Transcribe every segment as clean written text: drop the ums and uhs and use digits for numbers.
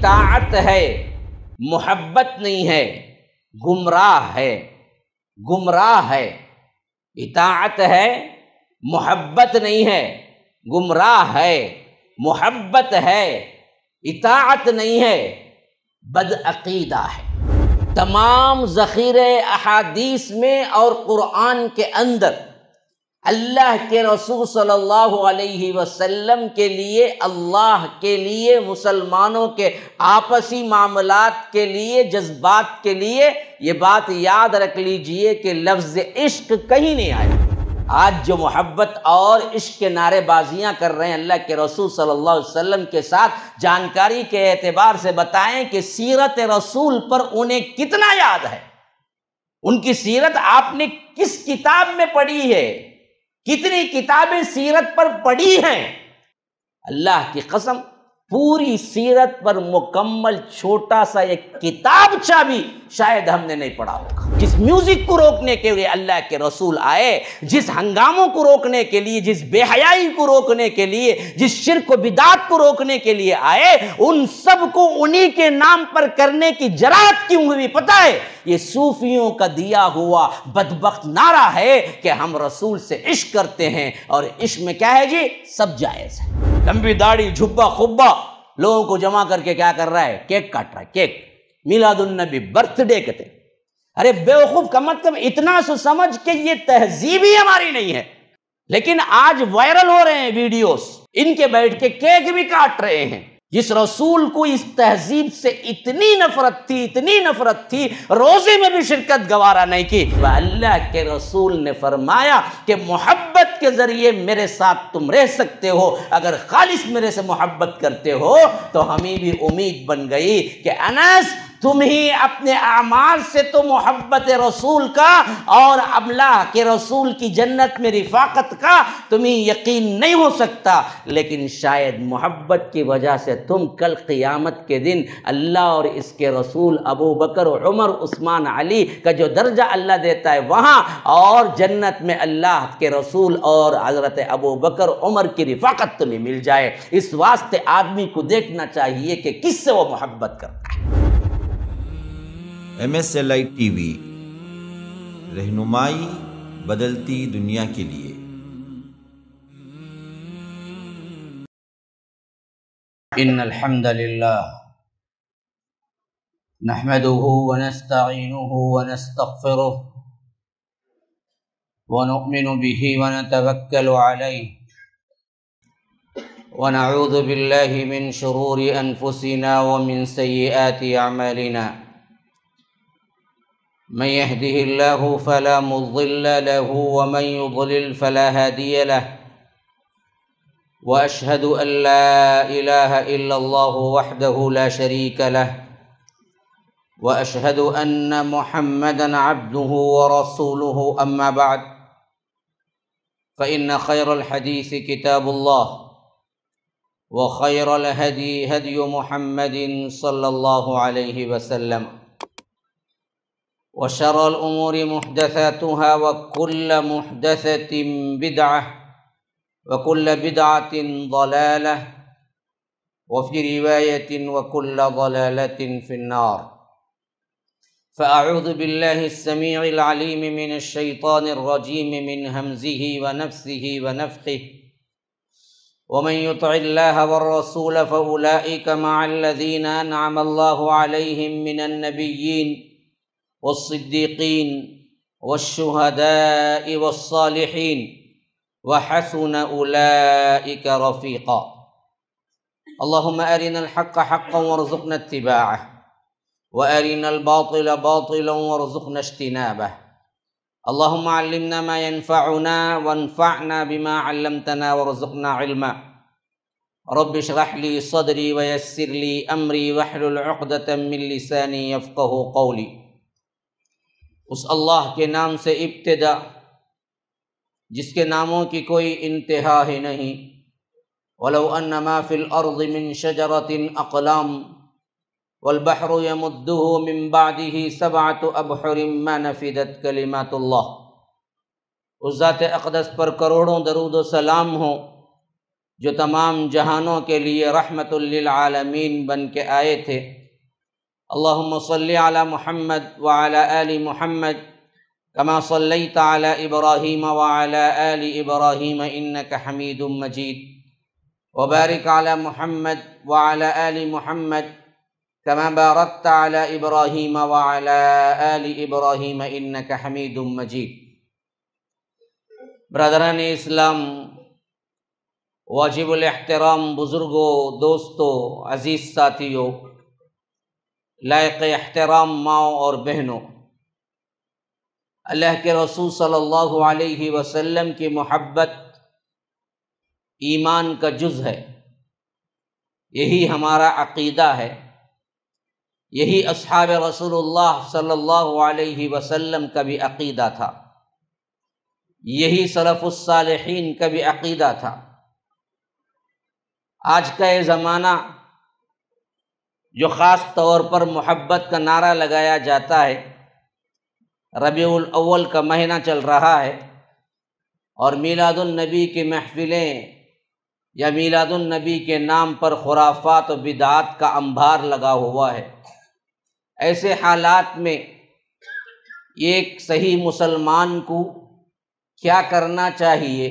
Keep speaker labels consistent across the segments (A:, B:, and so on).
A: اطاعت ہے، محبت نہیں ہے، گمراہ ہے، گمراہ ہے۔ اطاعت ہے، محبت نہیں ہے، گمراہ ہے، محبت ہے، اطاعت نہیں ہے، بدعقیدہ ہے۔ تمام ذخیرے احادیث میں اور قرآن کے اندر اللہ کے رسول صلی اللہ علیہ وسلم کے لیے، اللہ کے لیے، مسلمانوں کے آپسی معاملات کے لیے، جذبات کے لیے، یہ بات یاد رکھ لیجئے کہ لفظ عشق کہیں نہیں آیا۔ آج جو محبت اور عشق کے نعرے بازیاں کر رہے ہیں اللہ کے رسول صلی اللہ علیہ وسلم کے ساتھ، جانکاری کے اعتبار سے بتائیں کہ سیرت رسول پر انہیں کتنا یاد ہے؟ ان کی سیرت آپ نے کس کتاب میں پڑھی ہے؟ کتنی کتابیں سیرت پر پڑھی ہیں؟ اللہ کی قسم پوری سیرت پر مکمل چھوٹا سا ایک کتابچہ بھی شاید ہم نے نہیں پڑھا ہوگا۔ جس میوزک کو روکنے کے لیے اللہ کے رسول آئے، جس ہنگاموں کو روکنے کے لیے، جس بے حیائی کو روکنے کے لیے، جس شرک و بدعت کو روکنے کے لیے آئے، ان سب کو انہی کے نام پر کرنے کی جرأت کیوں ہوئی پتہ ہے؟ یہ صوفیوں کا دیا ہوا بدبخت نعرہ ہے کہ ہم رسول سے عشق کرتے ہیں، اور عشق میں کیا ہے جی؟ سب جائز ہے۔ لمبی داڑھی، جھبا خبا، لوگوں کو جمع کر کے کیا کر رہا ہے؟ کیک کاٹ رہا ہے، کیک، میلاد النبی، برتھ ڈے کہتے ہیں۔ ارے بیوقوف، کم از کم اتنا سو سمجھ کہ یہ تہذیب ہی ہماری نہیں ہے۔ لیکن آج وائرل ہو رہے ہیں ویڈیوز، ان کے بیٹھ کے کیک بھی کاٹ رہے ہیں۔ جس رسول کو اس تہذیب سے اتنی نفرت تھی، اتنی نفرت تھی، روزے میں بھی شرکت گوارا نہیں کی۔ اللہ کے رسول نے فرمایا کہ محبت کے ذریعے میرے ساتھ تم رہ سکتے ہو، اگر خالص میرے سے محبت کرتے ہو تو ہمیں بھی امید بن گئی کہ انس تم ہی اپنے اعمال سے تو محبت رسول کا اور اللہ کے رسول کی جنت میں رفاقت کا تمہیں یقین نہیں ہو سکتا، لیکن شاید محبت کی وجہ سے تم کل قیامت کے دن اللہ اور اس کے رسول، ابو بکر، عمر، عثمان، علی کا جو درجہ اللہ دیتا ہے وہاں، اور جنت میں اللہ کے رسول اور حضرت ابو بکر، عمر کی رفاقت تمہیں مل جائے۔ اس واسطے آدمی کو دیکھنا چاہیے کہ کس سے وہ محبت کرتا ہے۔
B: MSLI ٹی وی، رہنمائی بدلتی دنیا کے لیے۔
A: ان الحمد للہ نحمده ونستعینه ونستغفره ونؤمن به ونتوکل علیہ ونعوذ باللہ من شرور انفسنا ومن سیئات اعمالنا، من يهده الله فلا مضل له ومن يضلل فلا هادي له، وأشهد أن لا إله إلا الله وحده لا شريك له، وأشهد أن محمدًا عبده ورسوله، أما بعد فإن خير الحديث كتاب الله، وخير الهدي هدي محمد صلى الله عليه وسلم، وشر الأمور محدثاتها وكل محدثة بدعة وكل بدعة ضلالة وفي رواية وكل ضلالة في النار۔ فأعوذ بالله السميع العليم من الشيطان الرجيم من همزه ونفسه ونفخه، ومن يطع الله والرسول فأولئك مع الذين أنعم الله عليهم من النبيين والصديقين والشهداء والصالحين وحسن أولئك رفيقا۔ اللهم أرنا الحق حقا وارزقنا اتباعه، وأرنا الباطل باطلا وارزقنا اجتنابه۔ اللهم علمنا ما ينفعنا وانفعنا بما علمتنا وارزقنا علما۔ رب اشرح لي صدري ويسر لي أمري واحلل عقدة من لساني يفقهوا قولي۔ اس اللہ کے نام سے ابتدا جس کے ناموں کی کوئی انتہا ہی نہیں۔ وَلَوْ أَنَّ مَا فِي الْأَرْضِ مِنْ شَجَرَةٍ أَقْلَامٌ وَالْبَحْرُ يَمُدُّهُ مِنْ بَعْدِهِ سَبْعَةُ أَبْحُرٍ مَا نَفِدَتْ كَلِمَاتُ اللَّهِ۔ اس ذات اقدس پر کروڑوں درود و سلام ہوں جو تمام جہانوں کے لیے رحمت للعالمین بن کے آئے تھے۔ اللہم صلی علی محمد وعلی آل محمد کما صلیت علی ابراہیم وعلی آل ابراہیم انک حمید مجید، وبارک علی محمد وعلی آل محمد کما بارکت علی ابراہیم وعلی آل ابراہیم انک حمید مجید۔ برادران اسلام، واجب الاحترام بزرگوں، دوستوں، عزیز ساتھیوں، لائق احترام ماؤں اور بہنوں، اللہ کے رسول صلی اللہ علیہ وسلم کی محبت ایمان کا جز ہے۔ یہی ہمارا عقیدہ ہے، یہی اصحاب رسول اللہ صلی اللہ علیہ وسلم کا بھی عقیدہ تھا، یہی سلف الصالحین کا بھی عقیدہ تھا۔ آج کا یہ زمانہ جو خاص طور پر محبت کا نعرہ لگایا جاتا ہے، ربیع الاول کا مہینہ چل رہا ہے اور میلاد النبی کی محفلیں یا میلاد النبی کے نام پر خرافات و بدعات کا انبار لگا ہوا ہے۔ ایسے حالات میں ایک صحیح مسلمان کو کیا کرنا چاہیے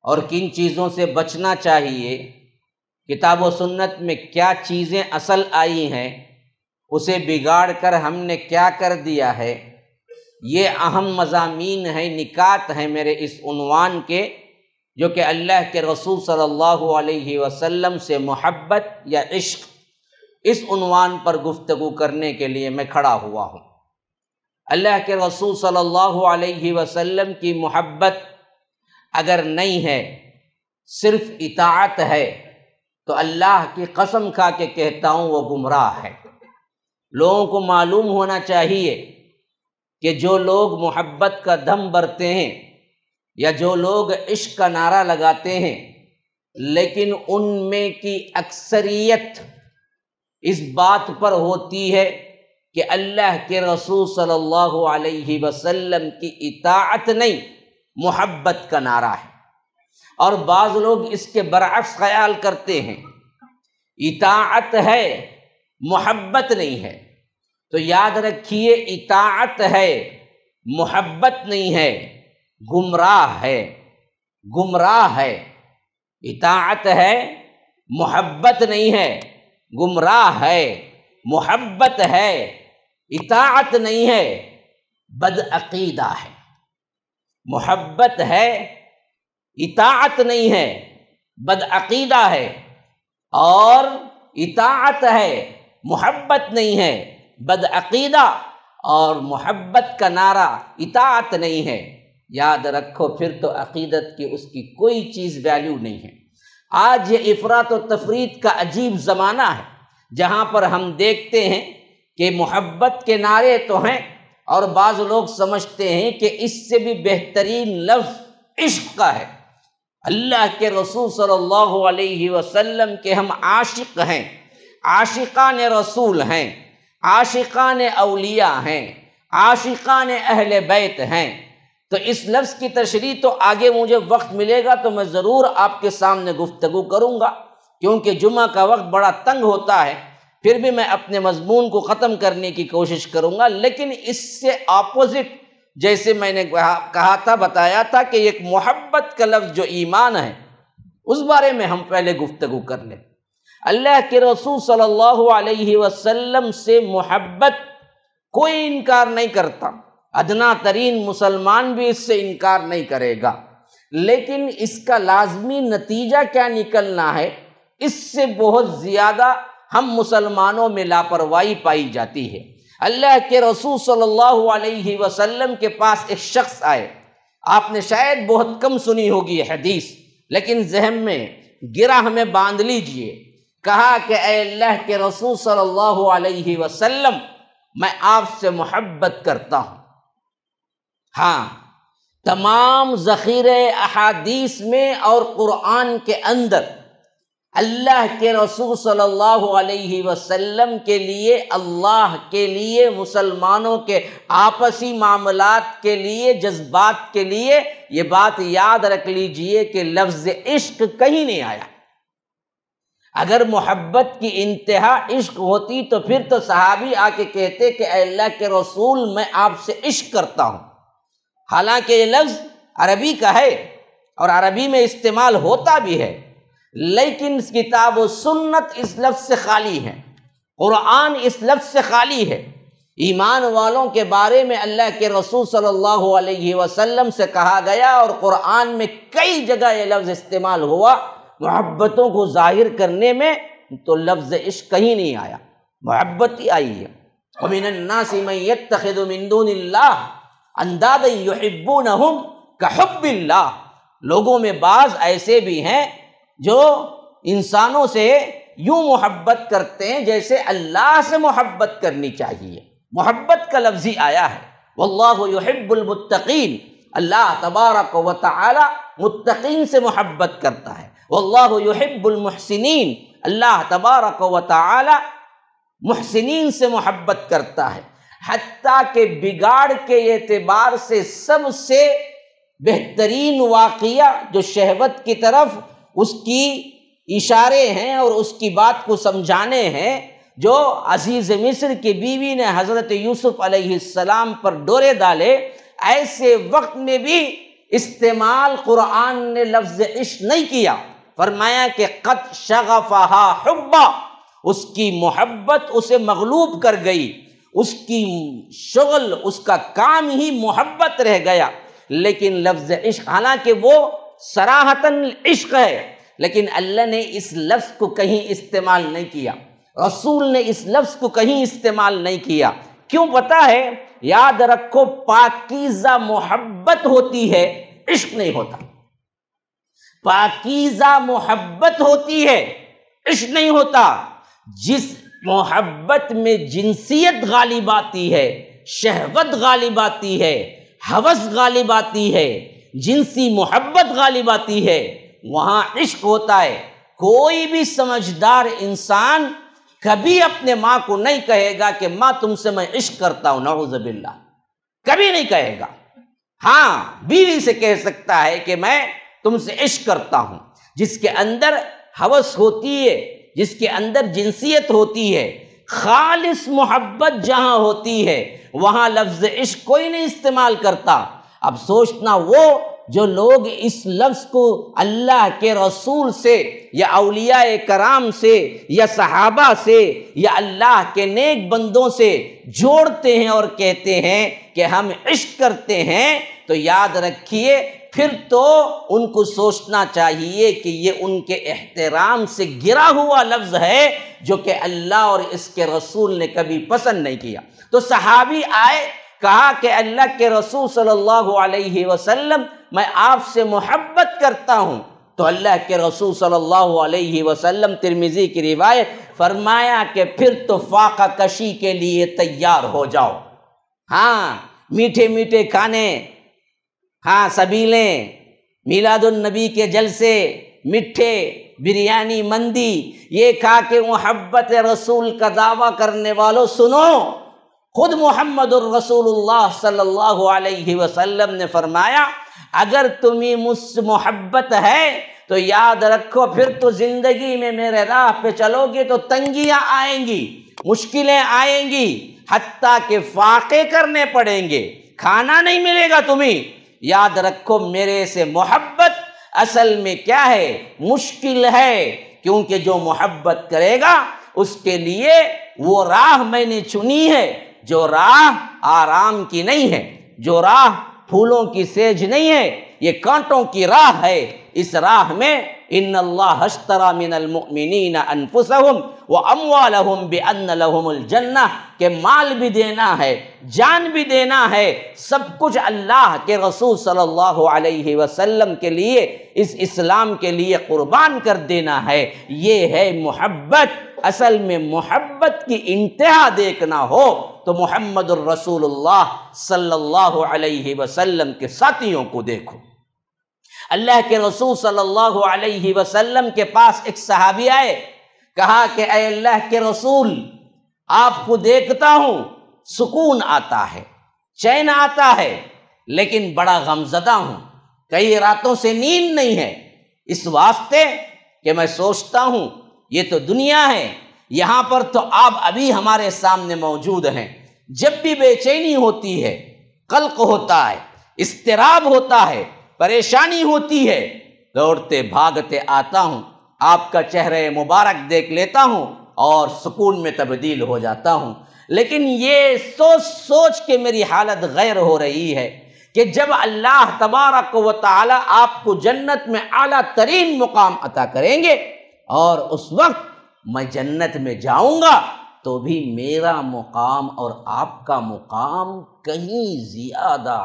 A: اور کن چیزوں سے بچنا چاہیے، کتاب و سنت میں کیا چیزیں اصل آئی ہیں، اسے بگاڑ کر ہم نے کیا کر دیا ہے، یہ اہم مضامین ہیں، نکات ہیں میرے اس عنوان کے، جو کہ اللہ کے رسول صلی اللہ علیہ وسلم سے محبت یا عشق، اس عنوان پر گفتگو کرنے کے لیے میں کھڑا ہوا ہوں۔ اللہ کے رسول صلی اللہ علیہ وسلم کی محبت اگر نہیں ہے، صرف اطاعت ہے، تو اللہ کی قسم کھا کے کہتا ہوں وہ گمراہ ہے۔ لوگوں کو معلوم ہونا چاہیے کہ جو لوگ محبت کا دم بھرتے ہیں یا جو لوگ عشق کا نعرہ لگاتے ہیں، لیکن ان میں کی اکثریت اس بات پر ہوتی ہے کہ اللہ کے رسول صلی اللہ علیہ وسلم کی اطاعت نہیں، محبت کا نعرہ ہے۔ اور بعض لوگ اس کے برعکس خیال کرتے ہیں، اطاعت ہے محبت نہیں ہے۔ تو یاد رکھیے، اطاعت ہے محبت نہیں ہے، گمراہ ہے، گمراہ ہے۔ اطاعت ہے محبت نہیں ہے، گمراہ ہے، محبت ہے اطاعت نہیں ہے، بدعقیدہ ہے۔ محبت ہے اطاعت نہیں ہے، بدعقیدہ ہے، اور اطاعت ہے محبت نہیں ہے، بدعقیدہ، اور محبت کا نعرہ اطاعت نہیں ہے۔ یاد رکھو، پھر تو عقیدت کی اس کی کوئی چیز ویلیو نہیں ہے۔ آج یہ افراط و تفریط کا عجیب زمانہ ہے، جہاں پر ہم دیکھتے ہیں کہ محبت کے نعرے تو ہیں، اور بعض لوگ سمجھتے ہیں کہ اس سے بھی بہترین لفظ عشق کا ہے۔ اللہ کے رسول صلی اللہ علیہ وسلم کے ہم عاشق ہیں، عاشقان رسول ہیں، عاشقان اولیاء ہیں، عاشقان اہل بیت ہیں۔ تو اس لفظ کی تشریح تو آگے مجھے وقت ملے گا تو میں ضرور آپ کے سامنے گفتگو کروں گا، کیونکہ جمعہ کا وقت بڑا تنگ ہوتا ہے۔ پھر بھی میں اپنے مضمون کو ختم کرنے کی کوشش کروں گا، لیکن اس سے اپوزٹ، جیسے میں نے کہا تھا، بتایا تھا کہ ایک محبت کا لفظ جو ایمان ہے، اس بارے میں ہم پہلے گفتگو کر لیں۔ اللہ کے رسول صلی اللہ علیہ وسلم سے محبت کوئی انکار نہیں کرتا، ادنا ترین مسلمان بھی اس سے انکار نہیں کرے گا، لیکن اس کا لازمی نتیجہ کیا نکلنا ہے، اس سے بہت زیادہ ہم مسلمانوں میں لاپرواہی پائی جاتی ہے۔ اللہ کے رسول صلی اللہ علیہ وسلم کے پاس ایک شخص آئے، آپ نے شاید بہت کم سنی ہوگی یہ حدیث، لیکن ذہن میں گرہ میں باندھ لیجئے۔ کہا کہ اے اللہ کے رسول صلی اللہ علیہ وسلم، میں آپ سے محبت کرتا ہوں۔ ہاں، تمام ذخیرے احادیث میں اور قرآن کے اندر اللہ کے رسول صلی اللہ علیہ وسلم کے لیے، اللہ کے لیے، مسلمانوں کے آپسی معاملات کے لیے، جذبات کے لیے، یہ بات یاد رکھ لیجئے کہ لفظ عشق کہیں نہیں آیا۔ اگر محبت کی انتہا عشق ہوتی تو پھر تو صحابی آ کے کہتے کہ اے اللہ کے رسول میں آپ سے عشق کرتا ہوں۔ حالانکہ یہ لفظ عربی کا ہے اور عربی میں استعمال ہوتا بھی ہے، لیکن کتاب و سنت اس لفظ سے خالی ہے، قرآن اس لفظ سے خالی ہے۔ ایمان والوں کے بارے میں اللہ کے رسول صلی اللہ علیہ وسلم سے کہا گیا اور قرآن میں کئی جگہ یہ لفظ استعمال ہوا محبتوں کو ظاہر کرنے میں، تو لفظ عشق کہیں نہیں آیا، محبت ہی آئی ہے۔ وَمِنَ النَّاسِ مَن يَتَّخِذُ مِن دُونِ اللَّهِ أَندَادًا يُحِبُّونَهُمْ كَحُبِّ اللَّهِ، لوگوں میں بعض ایسے بھی ہیں جو انسانوں سے یوں محبت کرتے ہیں جیسے اللہ سے محبت کرنی چاہیے۔ محبت کا لفظ ہی آیا ہے۔ واللہ یحب المتقین، اللہ تبارک و تعالی متقین سے محبت کرتا ہے۔ واللہ یحب المحسنین، اللہ تبارک و تعالی محسنین سے محبت کرتا ہے۔ حتیٰ کہ بگاڑ کے اعتبار سے سب سے بہترین واقعہ جو شہوت کی طرف اس کی اشارے ہیں اور اس کی بات کو سمجھانے ہیں، جو عزیز مصر کی بیوی نے حضرت یوسف علیہ السلام پر ڈورے ڈالے، ایسے وقت میں بھی استعمال قرآن نے لفظ عشق نہیں کیا، فرمایا کہ قد شغفہا حبا، اس کی محبت اسے مغلوب کر گئی، اس کی شغل، اس کا کام ہی محبت رہ گیا۔ لیکن لفظ عشق حالانکہ وہ صراحتاً عشق ہے، لیکن اللہ نے اس لفظ کو کہیں استعمال نہیں کیا، رسول نے اس لفظ کو کہیں استعمال نہیں کیا۔ کیوں پتہ ہے؟ یاد رکھو، پاکیزہ محبت ہوتی ہے، عشق نہیں ہوتا۔ پاکیزہ محبت ہوتی ہے، عشق نہیں ہوتا۔ جس محبت میں جنسیت غالب آتی ہے، شہوت غالب آتی ہے، ہوس غالب آتی ہے، جنسی محبت غالب آتی ہے، وہاں عشق ہوتا ہے۔ کوئی بھی سمجھدار انسان کبھی اپنے ماں کو نہیں کہے گا کہ ماں تم سے میں عشق کرتا ہوں، نعوذ باللہ، کبھی نہیں کہے گا۔ ہاں، بیوی سے کہہ سکتا ہے کہ میں تم سے عشق کرتا ہوں۔ جس کے اندر ہوس ہوتی ہے، جس کے اندر جنسیت ہوتی ہے، خالص محبت جہاں ہوتی ہے، وہاں لفظ عشق کوئی نہیں استعمال کرتا۔ اب سوچنا، وہ جو لوگ اس لفظ کو اللہ کے رسول سے یا اولیاء کرام سے یا صحابہ سے یا اللہ کے نیک بندوں سے جوڑتے ہیں اور کہتے ہیں کہ ہم عشق کرتے ہیں، تو یاد رکھیے پھر تو ان کو سوچنا چاہیے کہ یہ ان کے احترام سے گرا ہوا لفظ ہے جو کہ اللہ اور اس کے رسول نے کبھی پسند نہیں کیا۔ تو صحابی آئے، کہا کہ اللہ کے رسول صلی اللہ علیہ وسلم میں آپ سے محبت کرتا ہوں، تو اللہ کے رسول صلی اللہ علیہ وسلم، ترمذی کی روایت، فرمایا کہ پھر تو فاقہ کشی کے لیے تیار ہو جاؤ۔ ہاں، میٹھے میٹھے کھانے، ہاں سبیلیں، میلاد النبی کے جلسے، مٹھے، بریانی، مندی، یہ کھا کے محبت رسول کا دعویٰ کرنے والوں سنو، خود محمد الرسول اللہ صلی اللہ علیہ وسلم نے فرمایا اگر تمہیں مجھ سے محبت ہے تو یاد رکھو پھر تو زندگی میں میرے راہ پہ چلو گے تو تنگیاں آئیں گی، مشکلیں آئیں گی، حتیٰ کہ فاقے کرنے پڑیں گے، کھانا نہیں ملے گا تمہیں۔ یاد رکھو میرے سے محبت اصل میں کیا ہے؟ مشکل ہے، کیونکہ جو محبت کرے گا اس کے لیے وہ راہ میں نے چنی ہے، جو راہ آرام کی نہیں ہے، جو راہ پھولوں کی سیج نہیں ہے، یہ کانٹوں کی راہ ہے۔ اس راہ میں ان اللہ اشتری من المؤمنین انفسہم واموالہم بان لہم الجنہ، کہ مال بھی دینا ہے، جان بھی دینا ہے، سب کچھ اللہ کے رسول صلی اللہ علیہ وسلم کے لیے، اس اسلام کے لیے قربان کر دینا ہے۔ یہ ہے محبت۔ اصل میں محبت کی انتہا دیکھنا ہو تو محمد الرسول اللہ صلی اللہ علیہ وسلم کے ساتھیوں کو دیکھو۔ اللہ کے رسول صلی اللہ علیہ وسلم کے پاس ایک صحابی آئے، کہا کہ اے اللہ کے رسول، آپ کو دیکھتا ہوں سکون آتا ہے، چین آتا ہے، لیکن بڑا غمزدہ ہوں، کئی راتوں سے نیند نہیں ہے، اس واسطے کہ میں سوچتا ہوں یہ تو دنیا ہے، یہاں پر تو آپ ابھی ہمارے سامنے موجود ہیں، جب بھی بے چینی ہوتی ہے، قلق ہوتا ہے، اضطراب ہوتا ہے، پریشانی ہوتی ہے، دوڑتے بھاگتے آتا ہوں، آپ کا چہرہ مبارک دیکھ لیتا ہوں اور سکون میں تبدیل ہو جاتا ہوں۔ لیکن یہ سوچ سوچ کے میری حالت غیر ہو رہی ہے کہ جب اللہ تبارک و تعالی آپ کو جنت میں اعلیٰ ترین مقام عطا کریں گے اور اس وقت میں جنت میں جاؤں گا تو بھی میرا مقام اور آپ کا مقام کہیں زیادہ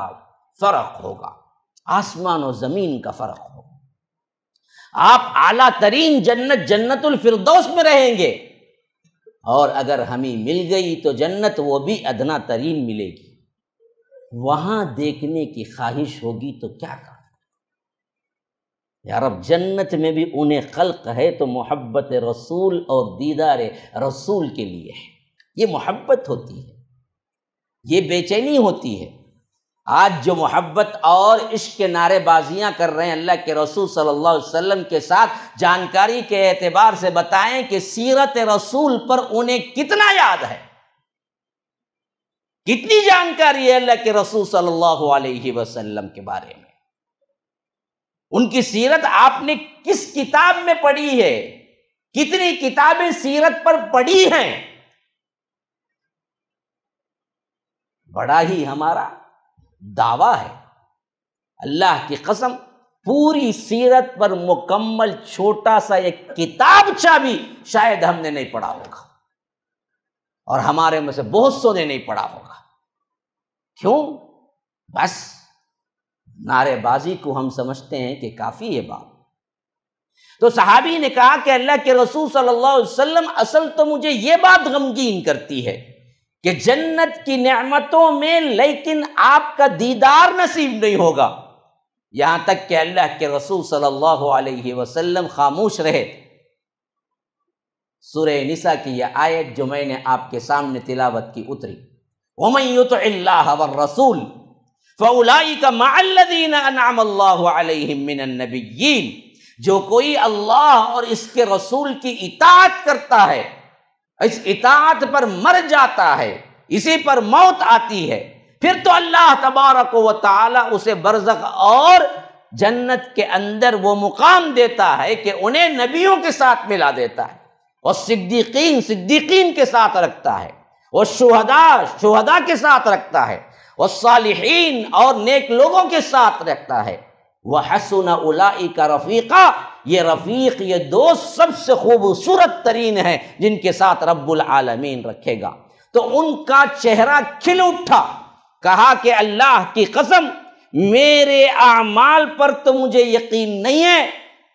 A: فرق ہوگا، آسمان و زمین کا فرق ہوگا۔ آپ اعلیٰ ترین جنت، جنت الفردوس میں رہیں گے، اور اگر ہمیں مل گئی تو جنت وہ بھی ادنا ترین ملے گی، وہاں دیکھنے کی خواہش ہوگی تو کیا کریں؟ یا رب، جنت میں بھی انہیں خلق ہے تو محبت رسول اور دیدار رسول کے لیے ہے، یہ محبت ہوتی ہے، یہ بے چینی ہوتی ہے۔ آج جو محبت اور عشق کے نعرے بازیاں کر رہے ہیں اللہ کے رسول صلی اللہ علیہ وسلم کے ساتھ، جانکاری کے اعتبار سے بتائیں کہ سیرت رسول پر انہیں کتنا یاد ہے، کتنی جانکاری ہے اللہ کے رسول صلی اللہ علیہ وسلم کے بارے میں، ان کی سیرت آپ نے کس کتاب میں پڑھی ہے، کتنی کتابیں سیرت پر پڑھی ہیں۔ بڑا ہی ہمارا دعویٰ ہے، اللہ کی قسم پوری سیرت پر مکمل چھوٹا سا ایک کتابچہ بھی شاید ہم نے نہیں پڑھا ہوگا، اور ہمارے میں سے بہت سو نے نہیں پڑھا ہوگا۔ کیوں؟ بس نعرے بازی کو ہم سمجھتے ہیں کہ کافی ہے بات۔ تو صحابی نے کہا کہ اللہ کے رسول صلی اللہ علیہ وسلم، اصل تو مجھے یہ بات غمگین کرتی ہے کہ جنت کی نعمتوں میں لیکن آپ کا دیدار نصیب نہیں ہوگا، یہاں تک کہ اللہ کے رسول صلی اللہ علیہ وسلم خاموش رہے۔ سورہ نساء کی یہ آیت جو میں نے آپ کے سامنے تلاوت کی اتری، وَمَن يُطِعِ اللَّهَ وَالرَّسُولَ فَأُولَٰئِكَ مَعَ الَّذِينَ أَنْعَمَ اللَّهُ عَلَيْهِم مِّنَ النَّبِيِّينَ، جو کوئی اللہ اور اس کے رسول کی اطاعت کرتا ہے، اس اطاعت پر مر جاتا ہے، اسی پر موت آتی ہے، پھر تو اللہ تبارک و تعالی اسے برزخ اور جنت کے اندر وہ مقام دیتا ہے کہ انہیں نبیوں کے ساتھ ملا دیتا ہے، اور صدیقین کے ساتھ رکھتا ہے، اور شہداء کے ساتھ رکھتا ہے، اور صالحین اور نیک لوگوں کے ساتھ رکھتا ہے۔ وَحَسُنَ أُولَٰئِكَ رَفِيقًا، یہ رفیق، یہ دوست سب سے خوبصورت ترین ہے جن کے ساتھ رب العالمین رکھے گا۔ تو ان کا چہرہ کھل اٹھا، کہا کہ اللہ کی قسم میرے اعمال پر تو مجھے یقین نہیں ہے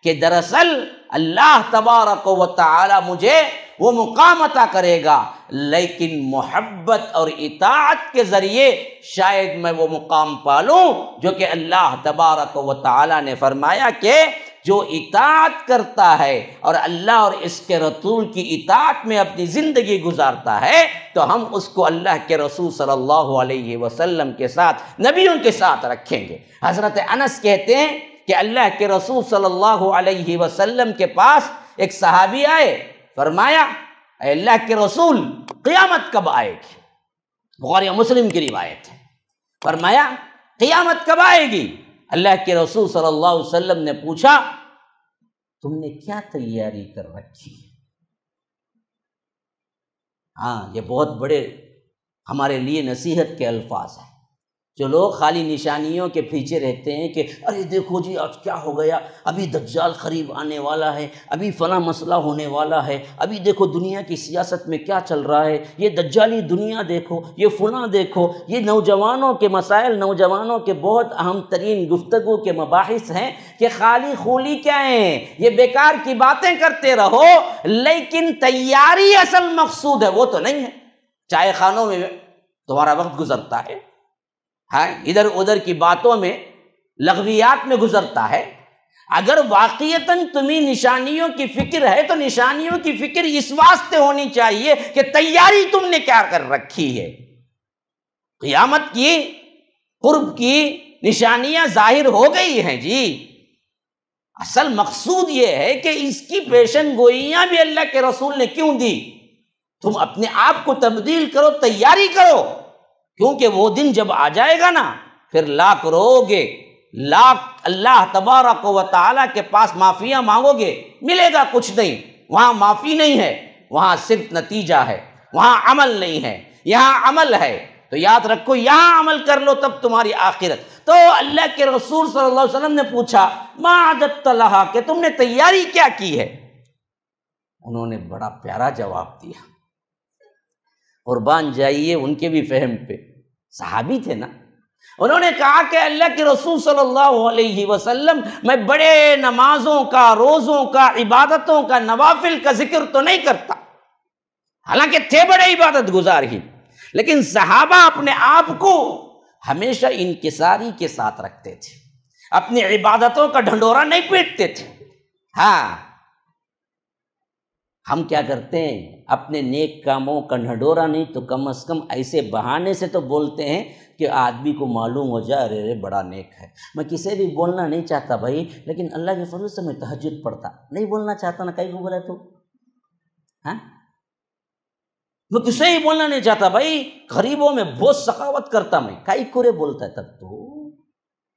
A: کہ دراصل اللہ تبارک و تعالی مجھے وہ مقام عطا کرے گا، لیکن محبت اور اطاعت کے ذریعے شاید میں وہ مقام پالوں جو کہ اللہ تبارک و تعالی نے فرمایا کہ جو اطاعت کرتا ہے اور اللہ اور اس کے رسول کی اطاعت میں اپنی زندگی گزارتا ہے تو ہم اس کو اللہ کے رسول صلی اللہ علیہ وسلم کے ساتھ، نبیوں کے ساتھ رکھیں گے۔ حضرت انس کہتے ہیں کہ اللہ کے رسول صلی اللہ علیہ وسلم کے پاس ایک صحابی آئے، فرمایا اے اللہ کے رسول قیامت کب آئے گی؟ بخاری و مسلم کی روایت ہے۔ فرمایا قیامت کب آئے گی؟ اللہ کے رسول صلی اللہ علیہ وسلم نے پوچھا تم نے کیا تیاری کر رکھی؟ ہاں، یہ بہت بڑے ہمارے لیے نصیحت کے الفاظ ہیں۔ جو لوگ خالی نشانیوں کے پیچھے رہتے ہیں کہ ارے دیکھو جی آج کیا ہو گیا، ابھی دجال قریب آنے والا ہے، ابھی فلاں مسئلہ ہونے والا ہے، ابھی دیکھو دنیا کی سیاست میں کیا چل رہا ہے، یہ دجالی دنیا دیکھو، یہ فلاں دیکھو، یہ نوجوانوں کے مسائل، نوجوانوں کے بہت اہم ترین گفتگو کے مباحث ہیں کہ خالی خولی کیا ہیں، یہ بیکار کی باتیں کرتے رہو، لیکن تیاری اصل مقصود ہے وہ تو نہیں ہے۔ چائے خانوں میں تمہارا وقت گزرتا ہے، ہاں ادھر ادھر کی باتوں میں، لغویات میں گزرتا ہے، اگر واقعتاً تمہیں نشانیوں کی فکر ہے تو نشانیوں کی فکر اس واسطے ہونی چاہیے کہ تیاری تم نے کیا کر رکھی ہے۔ قیامت کی قرب کی نشانیاں ظاہر ہو گئی ہیں جی، اصل مقصود یہ ہے کہ اس کی پیشن گوئیاں بھی اللہ کے رسول نے کیوں دی؟ تم اپنے آپ کو تبدیل کرو، تیاری کرو، کیونکہ وہ دن جب آ جائے گا نا پھر لاکھ رو گے، لاکھ اللہ تبارک و تعالیٰ کے پاس معافیاں مانگو گے، ملے گا کچھ نہیں۔ وہاں معافی نہیں ہے، وہاں صرف نتیجہ ہے، وہاں عمل نہیں ہے، یہاں عمل ہے۔ تو یاد رکھو یہاں عمل کر لو تب تمہاری آخرت۔ تو اللہ کے رسول صلی اللہ علیہ وسلم نے پوچھا ما اعددت لہا، کہ تم نے تیاری کیا کی ہے؟ انہوں نے بڑا پیارا جواب دیا، قربان جائیے ان کے بھی فہم پہ، صحابی تھے نا۔ انہوں نے کہا کہ اللہ کے رسول صلی اللہ علیہ وسلم میں بڑے نمازوں کا، روزوں کا، عبادتوں کا، نوافل کا ذکر تو نہیں کرتا، حالانکہ تھے بڑے عبادت گزار ہی، لیکن صحابہ اپنے آپ کو ہمیشہ انکساری کے ساتھ رکھتے تھے، اپنی عبادتوں کا ڈھنڈورا نہیں پیٹتے تھے۔ ہاں ہم کیا کرتے ہیں، اپنے نیک کاموں کا ڈھنڈورا نہیں تو کم از کم ایسے بہانے سے تو بولتے ہیں کہ آدمی کو معلوم ہو جائے ارے بڑا نیک ہے۔ میں کسی بھی بولنا نہیں چاہتا بھائی، لیکن اللہ کے فضل سے میں تہجد پڑھتا، نہیں بولنا چاہتا نا، کئی کو بولے تو ہاں، میں کسی ہی بولنا نہیں چاہتا بھائی، غریبوں میں بہت سخاوت کرتا، میں کئی کورے بولتا ہے، تب تو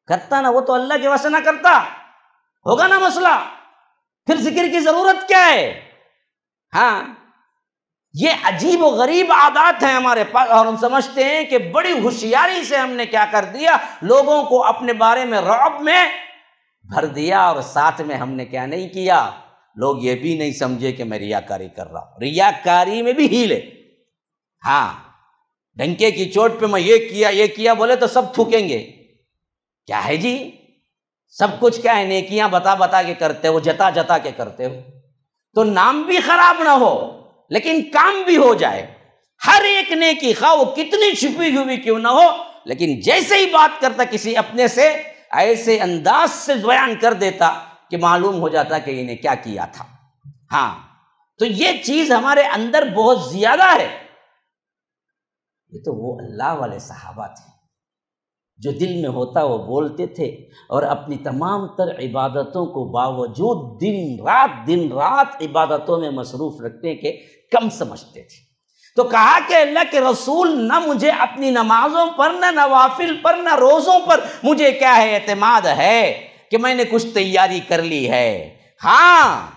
A: کرتا نا، وہ تو اللہ کے واسطے نہ کرتا ہوگا نا مسئلہ، پھر ذکر کی ضرورت کیا ہے؟ ہاں یہ عجیب و غریب عادات ہیں ہمارے پاس، اور ہم سمجھتے ہیں کہ بڑی ہوشیاری سے ہم نے کیا کر دیا، لوگوں کو اپنے بارے میں رعب میں بھر دیا، اور ساتھ میں ہم نے کیا نہیں کیا، لوگ یہ بھی نہیں سمجھے کہ میں ریاکاری کر رہا ہوں۔ ریاکاری میں بھی ہیل ہے، ہاں ڈنکے کی چوٹ پہ میں یہ کیا بولے تو سب تھوکیں گے، کیا ہے جی، سب کچھ کیا ہے، نیکیاں بتا بتا کے کرتے ہو، جتا جتا کے کرتے ہو، تو نام بھی خراب نہ ہو لیکن کام بھی ہو جائے۔ ہر ایک نیکی خواہ وہ کتنی چھپی ہوئی کیوں نہ ہو، لیکن جیسے ہی بات کرتا کسی اپنے سے، ایسے انداز سے بیان کر دیتا کہ معلوم ہو جاتا کہ انہیں کیا کیا تھا۔ ہاں تو یہ چیز ہمارے اندر بہت زیادہ ہے۔ یہ تو وہ اللہ والے صحابہ تھے جو دل میں ہوتا وہ بولتے تھے، اور اپنی تمام تر عبادتوں کو باوجود دن رات عبادتوں میں مصروف رکھنے کے کم سمجھتے تھے۔ تو کہا کہ اللہ کے رسول نہ مجھے اپنی نمازوں پر، نہ نوافل پر، نہ روزوں پر مجھے کیا ہے اعتماد ہے کہ میں نے کچھ تیاری کر لی ہے، ہاں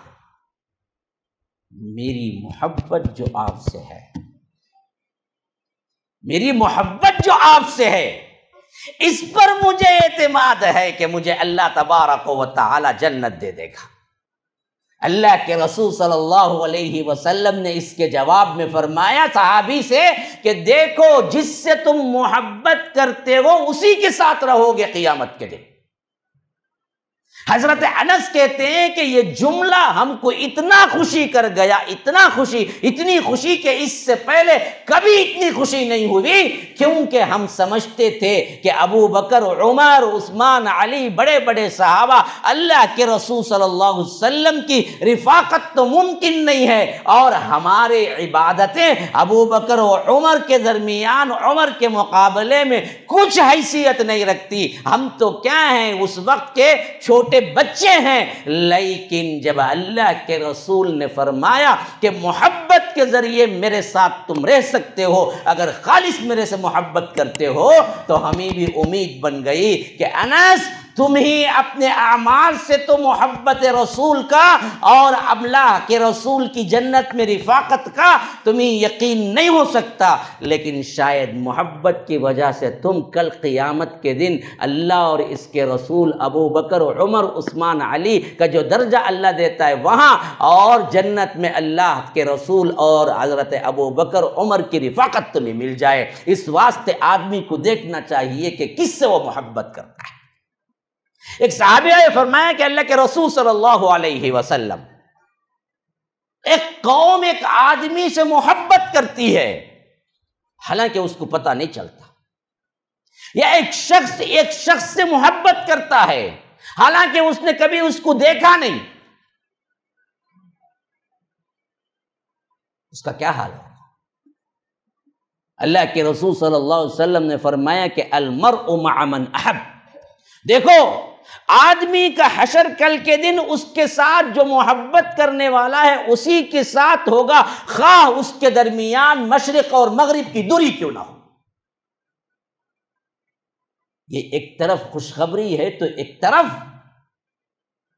A: میری محبت جو آپ سے ہے، میری محبت جو آپ سے ہے، اس پر مجھے اعتماد ہے کہ مجھے اللہ تبارک و تعالی جنت دے دے گا۔ اللہ کے رسول صلی اللہ علیہ وسلم نے اس کے جواب میں فرمایا صحابی سے کہ دیکھو جس سے تم محبت کرتے ہو اسی کے ساتھ رہو گے قیامت کے دن۔ حضرت انس کہتے ہیں کہ یہ جملہ ہم کو اتنا خوشی کر گیا، اتنی خوشی کہ اس سے پہلے کبھی اتنی خوشی نہیں ہوئی، کیونکہ ہم سمجھتے تھے کہ ابو بکر، عمر، عثمان، علی، بڑے بڑے صحابہ اللہ کے رسول صلی اللہ علیہ وسلم کی رفاقت تو ممکن نہیں ہے، اور ہمارے عبادتیں ابو بکر و عمر کے درمیان، عمر کے مقابلے میں کچھ حیثیت نہیں رکھتی، ہم تو کیا ہیں اس وقت کے چھوٹے بچے ہیں۔ لیکن جب اللہ کے رسول نے فرمایا کہ محبت کے ذریعے میرے ساتھ تم رہ سکتے ہو، اگر خالص میرے سے محبت کرتے ہو، تو ہمیں بھی امید بن گئی کہ انس تم ہی اپنے اعمال سے تو محبت رسول کا اور اللہ کے رسول کی جنت میں رفاقت کا تمہیں یقین نہیں ہو سکتا، لیکن شاید محبت کی وجہ سے تم کل قیامت کے دن اللہ اور اس کے رسول، ابو بکر، عمر، عثمان، علی کا جو درجہ اللہ دیتا ہے وہاں، اور جنت میں اللہ کے رسول اور حضرت ابو بکر، عمر کی رفاقت تمہیں مل جائے۔ اس واسطے آدمی کو دیکھنا چاہیے کہ کس سے وہ محبت کرتا ہے۔ ایک صحابیہ نے فرمایا کہ اللہ کے رسول صلی اللہ علیہ وسلم، ایک قوم ایک آدمی سے محبت کرتی ہے حالانکہ اس کو پتہ نہیں چلتا، یا ایک شخص سے محبت کرتا ہے حالانکہ اس نے کبھی اس کو دیکھا نہیں. اس کا کیا حال ہے؟ اللہ کے رسول صلی اللہ علیہ وسلم نے فرمایا کہ المرء مع من احب. دیکھو آدمی کا حشر کل کے دن اس کے ساتھ جو محبت کرنے والا ہے اسی کے ساتھ ہوگا، خواہ اس کے درمیان مشرق اور مغرب کی دوری کیوں نہ ہو. یہ ایک طرف خوشخبری ہے تو ایک طرف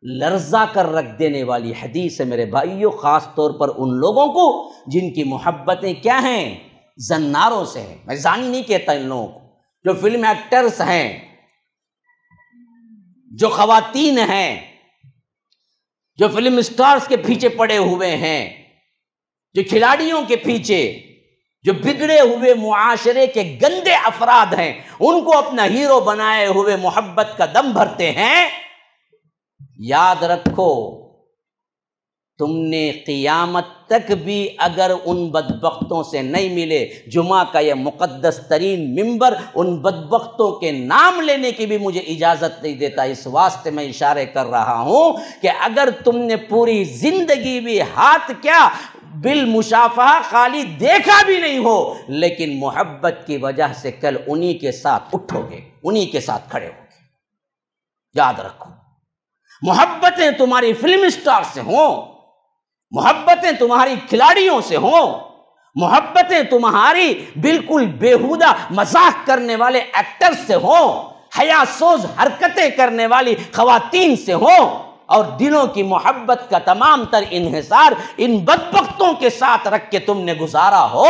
A: لرزا کر رکھ دینے والی حدیث ہے میرے بھائیوں، خاص طور پر ان لوگوں کو جن کی محبتیں کیا ہیں؟ زناروں سے ہیں. میں زانی نہیں کہتا ان لوگوں کو، جو فلم ایکٹرز ہیں، جو خواتین ہیں، جو فلم اسٹارز کے پیچھے پڑے ہوئے ہیں، جو کھلاڑیوں کے پیچھے، جو بگڑے ہوئے معاشرے کے گندے افراد ہیں، ان کو اپنا ہیرو بنائے ہوئے محبت کا دم بھرتے ہیں. یاد رکھو تم نے قیامت تک بھی اگر ان بدبختوں سے نہیں ملے، جمعہ کا یہ مقدس ترین منبر ان بدبختوں کے نام لینے کی بھی مجھے اجازت نہیں دیتا. اس واسطے میں اشارے کر رہا ہوں کہ اگر تم نے پوری زندگی بھی ہاتھ کیا بالمشافہہ خالی دیکھا بھی نہیں ہو، لیکن محبت کی وجہ سے کل انہی کے ساتھ اٹھو گے، انہی کے ساتھ کھڑے ہوگے. یاد رکھو محبتیں تمہاری فلم اسٹار سے ہوں، محبتیں تمہاری کھلاڑیوں سے ہوں، محبتیں تمہاری بالکل بیہودہ مزاح کرنے والے ایکٹر سے ہوں، حیا سوز حرکتیں کرنے والی خواتین سے ہوں، اور دلوں کی محبت کا تمام تر انحصار ان بدبختوں کے ساتھ رکھ کے تم نے گزارا ہو،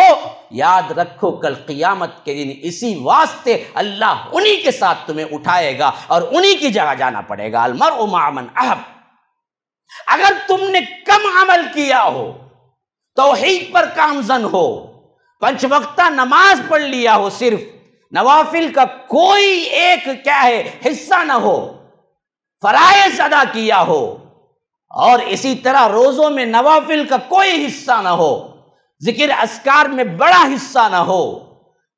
A: یاد رکھو کل قیامت کے دن اسی واسطے اللہ انہی کے ساتھ تمہیں اٹھائے گا اور انہی کی جگہ جانا پڑے گا. المرء مع من احب. اگر تم نے کم عمل کیا ہو، توحید پر کامزن ہو، پنج وقتہ نماز پڑھ لیا ہو، صرف نوافل کا کوئی ایک کیا ہے حصہ نہ ہو، فرائض ادا کیا ہو، اور اسی طرح روزوں میں نوافل کا کوئی حصہ نہ ہو، ذکر اذکار میں بڑا حصہ نہ ہو،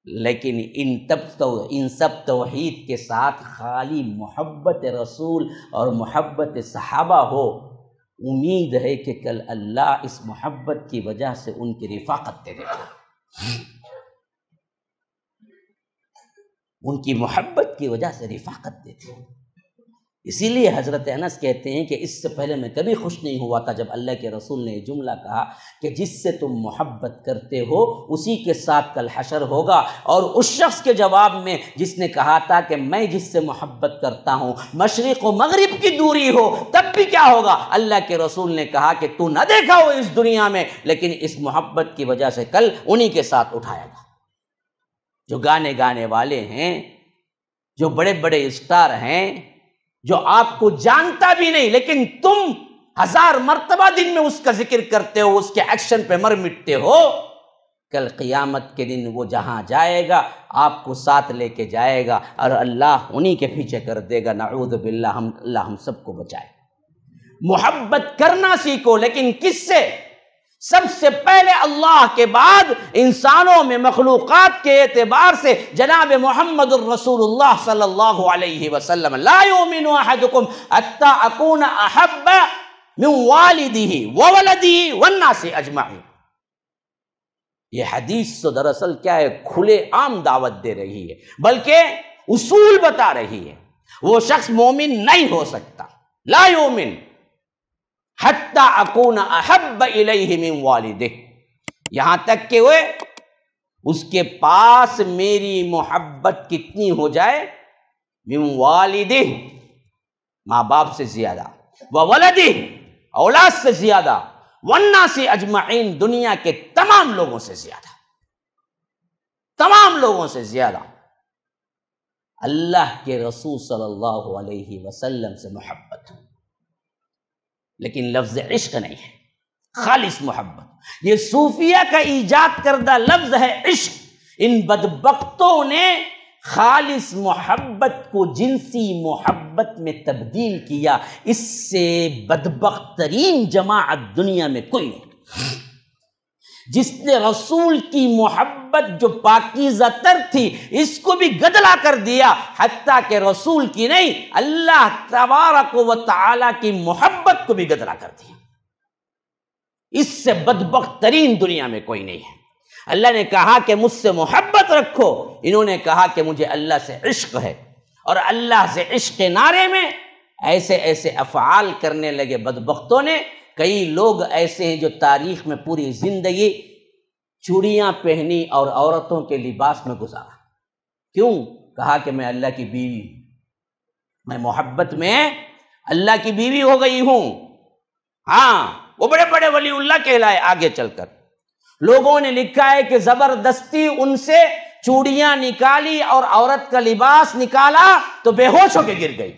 A: لیکن ان سب توحید کے ساتھ خالی محبت رسول اور محبت صحابہ ہو، امید ہے کہ کل اللہ اس محبت کی وجہ سے ان کی رفاقت دے دے گا. ان کی محبت کی وجہ سے رفاقت دیتے ہیں. اسی لیے حضرت انس کہتے ہیں کہ اس سے پہلے میں کبھی خوش نہیں ہوا تھا جب اللہ کے رسول نے یہ جملہ کہا کہ جس سے تم محبت کرتے ہو اسی کے ساتھ کل حشر ہوگا. اور اس شخص کے جواب میں جس نے کہا تھا کہ میں جس سے محبت کرتا ہوں مشرق و مغرب کی دوری ہو تب بھی کیا ہوگا، اللہ کے رسول نے کہا کہ تو نہ دیکھا ہو اس دنیا میں، لیکن اس محبت کی وجہ سے کل انہی کے ساتھ اٹھائے گا. جو گانے والے ہیں، جو بڑے بڑے اسٹار ہیں، جو آپ کو جانتا بھی نہیں لیکن تم 1000 مرتبہ دن میں اس کا ذکر کرتے ہو، اس کے ایکشن پہ مر مٹتے ہو، کل قیامت کے دن وہ جہاں جائے گا آپ کو ساتھ لے کے جائے گا اور اللہ انہی کے پیچھے کر دے گا. نعوذ باللہ، اللہ ہم سب کو بچائے. محبت کرنا سیکھو، لیکن کس سے؟ سب سے پہلے اللہ کے بعد انسانوں میں مخلوقات کے اعتبار سے جناب محمد الرسول اللہ صلی اللہ علیہ وسلم. لا یؤمن احدکم حتی اکون احب من والدہ وولدہ والناس اجمعین. یہ حدیث تو دراصل کیا ہے، کھلے عام دعوت دے رہی ہے، بلکہ اصول بتا رہی ہے. وہ شخص مومن نہیں ہو سکتا، لا یؤمن حتی اکون احب الیہ من والدہ، یہاں تک کہ وہ اس کے پاس میری محبت کتنی ہو جائے، من والدہ ماں باپ سے زیادہ، وولدہ اولاد سے زیادہ، والناس اجمعین دنیا کے تمام لوگوں سے زیادہ، تمام لوگوں سے زیادہ اللہ کے رسول صلی اللہ علیہ وسلم سے محبت ہو. لیکن لفظ عشق نہیں ہے، خالص محبت. یہ صوفیہ کا ایجاد کردہ لفظ ہے عشق. ان بدبختوں نے خالص محبت کو جنسی محبت میں تبدیل کیا. اس سے بدبخت ترین جماعت دنیا میں کوئی نہیں. جس نے رسول کی محبت جو پاکیزہ تر تھی اس کو بھی گدلا کر دیا، حتیٰ کہ رسول کی نہیں، اللہ تبارک و تعالی کی محبت کو بھی گدلا کر دیا۔ اس سے بدبخت ترین دنیا میں کوئی نہیں ہے۔ اللہ نے کہا کہ مجھ سے محبت رکھو، انہوں نے کہا کہ مجھے اللہ سے عشق ہے، اور اللہ سے عشق نعرے میں ایسے ایسے افعال کرنے لگے بدبختوں نے۔ کئی لوگ ایسے ہیں جو تاریخ میں پوری زندگی چوڑیاں پہنی اور عورتوں کے لباس میں گزارا۔ کیوں؟ کہا کہ میں اللہ کی بیوی ہوں، میں محبت میں اللہ کی بیوی ہو گئی ہوں۔ ہاں، وہ بڑے بڑے ولی اللہ کہلائے۔ آگے چل کر لوگوں نے لکھا ہے کہ زبردستی ان سے چوڑیاں نکالی اور عورت کا لباس نکالا تو بے ہوش ہو کے گر گئی۔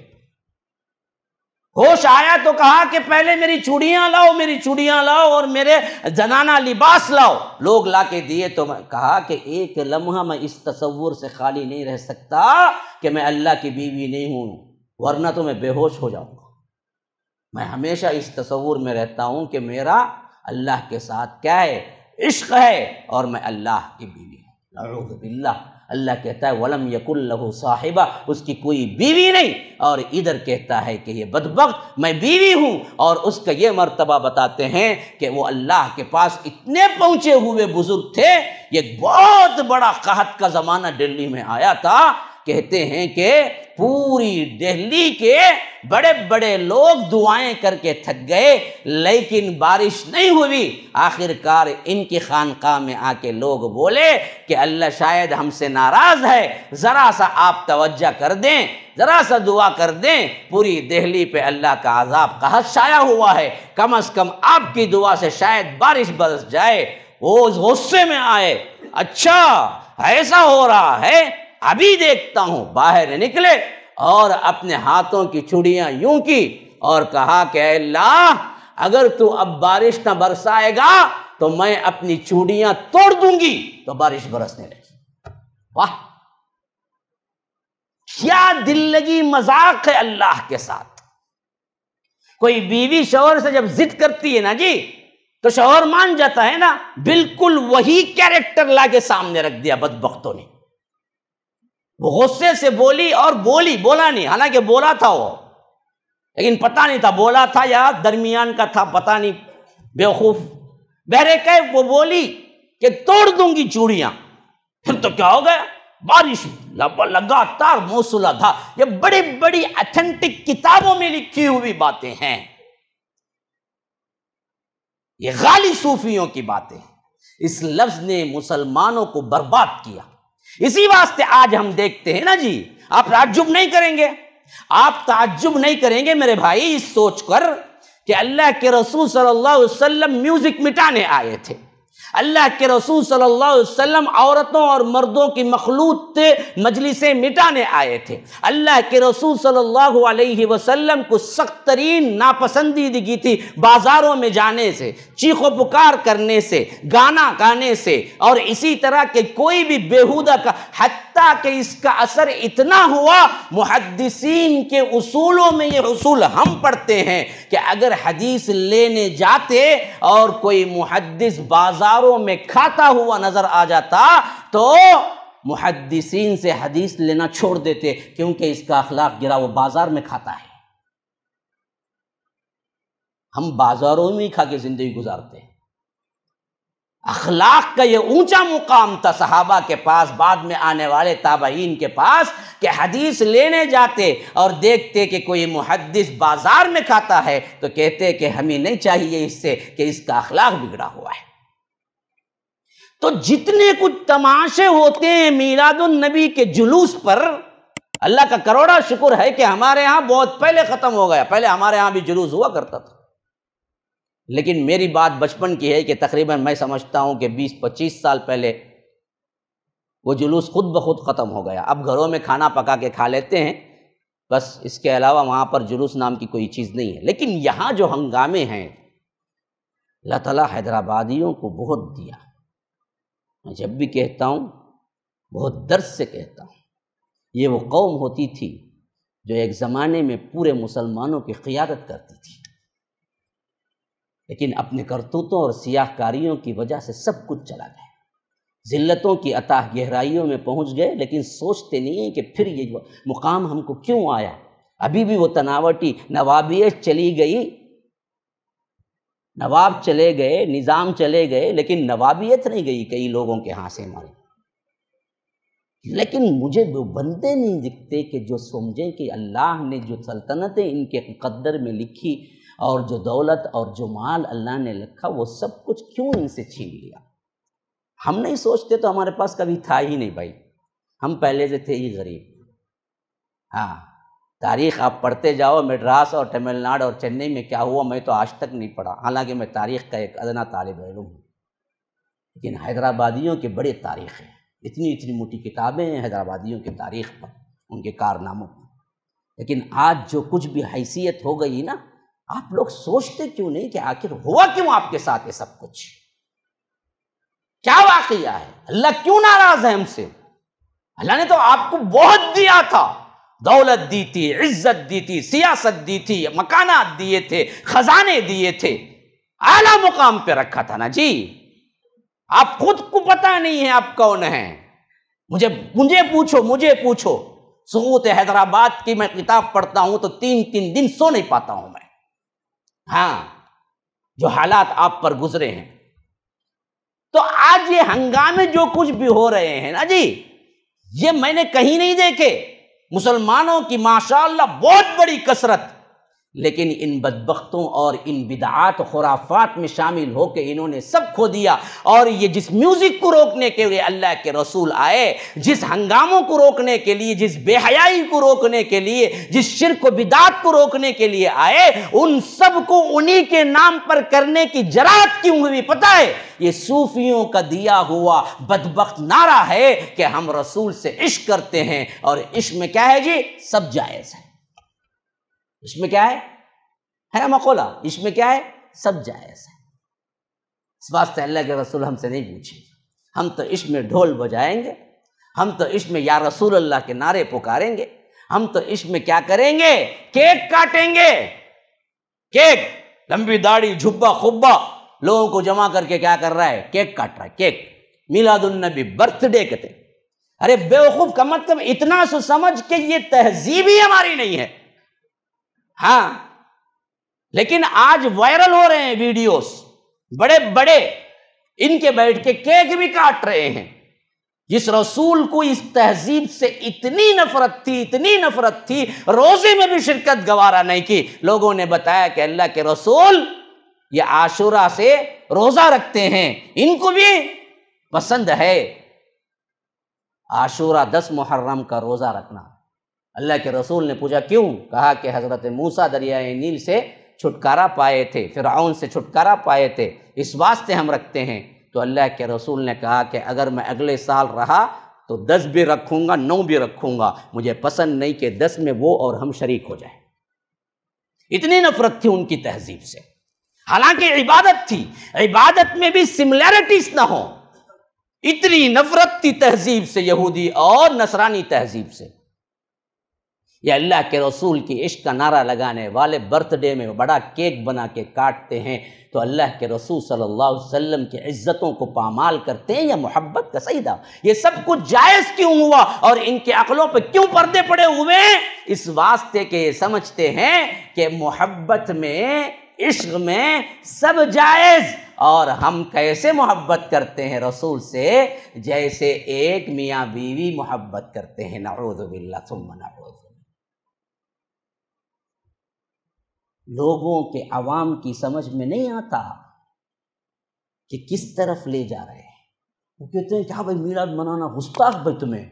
A: ہوش آیا تو کہا کہ پہلے میری چوڑیاں لاؤ، میری چوڑیاں لاؤ اور میرے زنانہ لباس لاؤ۔ لوگ لا کے دیے تو میں کہا کہ ایک لمحہ میں اس تصور سے خالی نہیں رہ سکتا کہ میں اللہ کی بیوی نہیں ہوں، ورنہ تو میں بے ہوش ہو جاؤں گا۔ میں ہمیشہ اس تصور میں رہتا ہوں کہ میرا اللہ کے ساتھ کیا ہے؟ عشق ہے، اور میں اللہ کی بیوی ہوں۔ نعوذ باللہ۔ اللہ کہتا ہے وَلَمْ يَكُنْ لَهُ صَاحِبَةٌ، اس کی کوئی بیوی نہیں، اور ادھر کہتا ہے کہ یہ بدبخت میں بیوی ہوں، اور اس کا یہ مرتبہ بتاتے ہیں کہ وہ اللہ کے پاس اتنے پہنچے ہوئے بزرگ تھے۔ یہ بہت بڑا قحط کا زمانہ دہلی میں آیا تھا، کہتے ہیں کہ پوری دہلی کے بڑے بڑے لوگ دعائیں کر کے تھک گئے، لیکن بارش نہیں ہوئی۔ آخر کار ان کی خانقاہ میں آ کے لوگ بولے کہ اللہ شاید ہم سے ناراض ہے، ذرا سا آپ توجہ کر دیں، ذرا سا دعا کر دیں، پوری دہلی پہ اللہ کا عذاب قحط شائع ہوا ہے، کم از کم آپ کی دعا سے شاید بارش برس جائے۔ وہ غصے میں آئے، اچھا ایسا ہو رہا ہے، ابھی دیکھتا ہوں۔ باہر نکلے اور اپنے ہاتھوں کی چوڑیاں یوں کی اور کہا کہ اے اللہ، اگر تو اب بارش نہ برسائے گا تو میں اپنی چوڑیاں توڑ دوں گی۔ تو بارش برسنے لگی۔ واہ، کیا دل لگی مذاق ہے اللہ کے ساتھ۔ کوئی بیوی شوہر سے جب ضد کرتی ہے نا جی تو شوہر مان جاتا ہے نا، بالکل وہی کیریکٹر لا کے سامنے رکھ دیا بدبختوں نے۔ وہ غصے سے بولی اور بولا نہیں، حالانکہ بولا تھا وہ، لیکن پتہ نہیں تھا بولا تھا یا درمیان کا تھا، پتہ نہیں، بیوقوف۔ بہرکیف وہ بولی کہ توڑ دوں گی چوڑیاں۔ پھر تو کیا ہو گیا؟ بارش لگاتار موصولہ تھا۔ یہ بڑی بڑی اتھینٹک کتابوں میں لکھی ہوئی باتیں ہیں، یہ غالی صوفیوں کی باتیں۔ اس لفظ نے مسلمانوں کو برباد کیا۔ اسی واسطے آج ہم دیکھتے ہیں نا جی، آپ تعجب نہیں کریں گے، آپ تعجب نہیں کریں گے میرے بھائی اس سوچ کر کہ اللہ کے رسول صلی اللہ علیہ وسلم میوزک مٹانے آئے تھے۔ اللہ کے رسول صلی اللہ علیہ وسلم عورتوں اور مردوں کی مخلوط مجلسیں مٹانے آئے تھے۔ اللہ کے رسول صلی اللہ علیہ وسلم کو سخت ترین ناپسندیدگی تھی بازاروں میں جانے سے، چیخ و پکار کرنے سے، گانا گانے سے، اور اسی طرح کے کوئی بھی بیہودہ کا، حتیٰ کہ اس کا اثر اتنا ہوا محدثین کے اصولوں میں یہ اصول ہم پڑھتے ہیں کہ اگر حدیث لینے جاتے اور کوئی محدث بازاروں میں کھاتا ہوا نظر آ جاتا تو محدثین سے حدیث لینا چھوڑ دیتے، کیونکہ اس کا اخلاق گرا، وہ بازار میں کھاتا ہے۔ ہم بازاروں میں ہی کھا کے زندگی گزارتے ہیں۔ اخلاق کا یہ اونچا مقام تھا صحابہ کے پاس، بعد میں آنے والے تابعین کے پاس، کہ حدیث لینے جاتے اور دیکھتے کہ کوئی محدث بازار میں کھاتا ہے تو کہتے کہ ہمیں نہیں چاہیے اس سے، کہ اس کا اخلاق بگڑا ہوا ہے۔ تو جتنے کچھ تماشے ہوتے ہیں میلاد النبی کے جلوس پر، اللہ کا کروڑا شکر ہے کہ ہمارے ہاں بہت پہلے ختم ہو گیا، پہلے ہمارے ہاں بھی جلوس ہوا کرتا تھا۔ لیکن میری بات بچپن کی ہے کہ تقریباً میں سمجھتا ہوں کہ 20-25 سال پہلے وہ جلوس خود بخود ختم ہو گیا۔ اب گھروں میں کھانا پکا کے کھا لیتے ہیں، بس اس کے علاوہ وہاں پر جلوس نام کی کوئی چیز نہیں ہے۔ لیکن یہاں جو ہنگامے ہیں، اللہ تعالیٰ حیدرآبادیوں کو بہت دیا۔ میں جب بھی کہتا ہوں بہت درد سے کہتا ہوں، یہ وہ قوم ہوتی تھی جو ایک زمانے میں پورے مسلمانوں کی قیادت کرتی تھی۔ لیکن اپنے کرتوتوں اور سیاہ کاریوں کی وجہ سے سب کچھ چلا گیا، ذلتوں کی اتاہ گہرائیوں میں پہنچ گئے، لیکن سوچتے نہیں ہیں کہ پھر یہ مقام ہم کو کیوں آیا۔ ابھی بھی وہ تناوٹی نوابیت چلی گئی، نواب چلے گئے، نظام چلے گئے، لیکن نوابیت نہیں گئی کئی لوگوں کے ہاں سے ہمارے۔ لیکن مجھے وہ بندے نہیں دکھتے کہ جو سمجھیں کہ اللہ نے جو سلطنتیں ان کے مقدر میں لکھی اور جو دولت اور جو مال اللہ نے لکھا وہ سب کچھ کیوں ان سے چھین لیا۔ ہم نہیں سوچتے تو ہمارے پاس کبھی تھا ہی نہیں بھائی، ہم پہلے سے تھے ہی غریب۔ ہاں، تاریخ آپ پڑھتے جاؤ، مڈراس اور تمل ناڈو اور چنئی میں کیا ہوا میں تو آج تک نہیں پڑھا، حالانکہ میں تاریخ کا ایک ادنا طالب علم ہوں، لیکن حیدرآبادیوں کے بڑے تاریخ ہیں، اتنی موٹی کتابیں ہیں حیدرآبادیوں کی تاریخ پر، ان کے کارناموں پر۔ لیکن آج جو کچھ بھی حیثیت ہو گئی نا، آپ لوگ سوچتے کیوں نہیں کہ آخر ہوا کیوں آپ کے ساتھ یہ سب کچھ؟ کیا واقعہ ہے؟ اللہ کیوں ناراض ہے ہم سے؟ اللہ نے تو آپ کو بہت دیا تھا، دولت دی تھی، عزت دی تھی، سیاست دی تھی، مکانات دیے تھے، خزانے دیے تھے، اعلیٰ مقام پہ رکھا تھا نا جی۔ آپ خود کو پتہ نہیں ہے آپ کون ہیں۔ مجھے پوچھو سقوط حیدرآباد کی میں کتاب پڑھتا ہوں تو 3 دن سو نہیں پاتا ہوں میں۔ ہاں، جو حالات آپ پر گزرے ہیں۔ تو آج یہ ہنگامے جو کچھ بھی ہو رہے ہیں نا جی، یہ میں نے کہیں نہیں دیکھے۔ مسلمانوں کی ماشاءاللہ بہت بڑی کثرت، لیکن ان بدبختوں اور ان بدعات و خرافات میں شامل ہو کے انہوں نے سب کھو دیا۔ اور یہ جس میوزک کو روکنے کے لیے اللہ کے رسول آئے، جس ہنگاموں کو روکنے کے لیے، جس بے حیائی کو روکنے کے لیے، جس شرک و بدعات کو روکنے کے لیے آئے، ان سب کو انہی کے نام پر کرنے کی جرأت کیوں ہوئی پتہ ہے؟ یہ صوفیوں کا دیا ہوا بدبخت نعرہ ہے کہ ہم رسول سے عشق کرتے ہیں، اور عشق میں کیا ہے جی؟ سب جائز ہے۔ اس میں کیا ہے نا مقولہ، اس میں کیا ہے؟ سب جائز ہے۔ اس واسطے اللہ کے رسول ہم سے نہیں پوچھیں، ہم تو عشق میں ڈھول بجائیں گے، ہم تو عشق میں یا رسول اللہ کے نعرے پکاریں گے، ہم تو عشق میں کیا کریں گے؟ کیک کاٹیں گے۔ کیک، لمبی داڑھی، جھبا خبا، لوگوں کو جمع کر کے کیا کر رہا ہے؟ کیک کاٹ رہا ہے۔ کیک، میلاد النبی، برتھ ڈے کہتے ہیں۔ ارے بیوقوف، کم از کم اتنا سو سمجھ کہ یہ تہذیب ہی ہماری نہیں ہے۔ ہاں، لیکن آج وائرل ہو رہے ہیں ویڈیوز بڑے بڑے، ان کے بیٹھ کے کیک بھی کاٹ رہے ہیں۔ جس رسول کو اس تہذیب سے اتنی نفرت تھی، روزے میں بھی شرکت گوارا نہیں کی۔ لوگوں نے بتایا کہ اللہ کے رسول یہ عاشورہ سے روزہ رکھتے ہیں، ان کو بھی پسند ہے عاشورہ 10 محرم کا روزہ رکھنا۔ اللہ کے رسول نے پوچھا کیوں؟ کہا کہ حضرت موسیٰ دریائے نیل سے چھٹکارا پائے تھے، فرعون سے چھٹکارا پائے تھے، اس واسطے ہم رکھتے ہیں۔ تو اللہ کے رسول نے کہا کہ اگر میں اگلے سال رہا تو 10 بھی رکھوں گا، 9 بھی رکھوں گا، مجھے پسند نہیں کہ 10 میں وہ اور ہم شریک ہو جائیں۔ اتنی نفرت تھی ان کی تہذیب سے، حالانکہ عبادت تھی، عبادت میں بھی سملیرٹیز نہ ہو، اتنی نفرت تھی تہذیب سے، یہودی اور نصرانی تہذیب سے۔ یہ اللہ کے رسول کی عشق کا نعرہ لگانے والے برتھ ڈے میں بڑا کیک بنا کے کاٹتے ہیں تو اللہ کے رسول صلی اللہ علیہ وسلم کی عزتوں کو پامال کرتے ہیں یا محبت کا سجدہ؟ یہ سب کچھ جائز کیوں ہوا اور ان کے عقلوں پہ کیوں پردے پڑے ہوئے ہیں؟ اس واسطے کہ یہ سمجھتے ہیں کہ محبت میں، عشق میں سب جائز، اور ہم کیسے محبت کرتے ہیں رسول سے؟ جیسے ایک میاں بیوی محبت کرتے ہیں، نعوذ باللہ ثم نعوذ۔ لوگوں کے عوام کی سمجھ میں نہیں آتا کہ کس طرف لے جا رہے ہیں۔ وہ کہتے ہیں کیا بھائی میلاد منانا گستاخ، بھائی تمہیں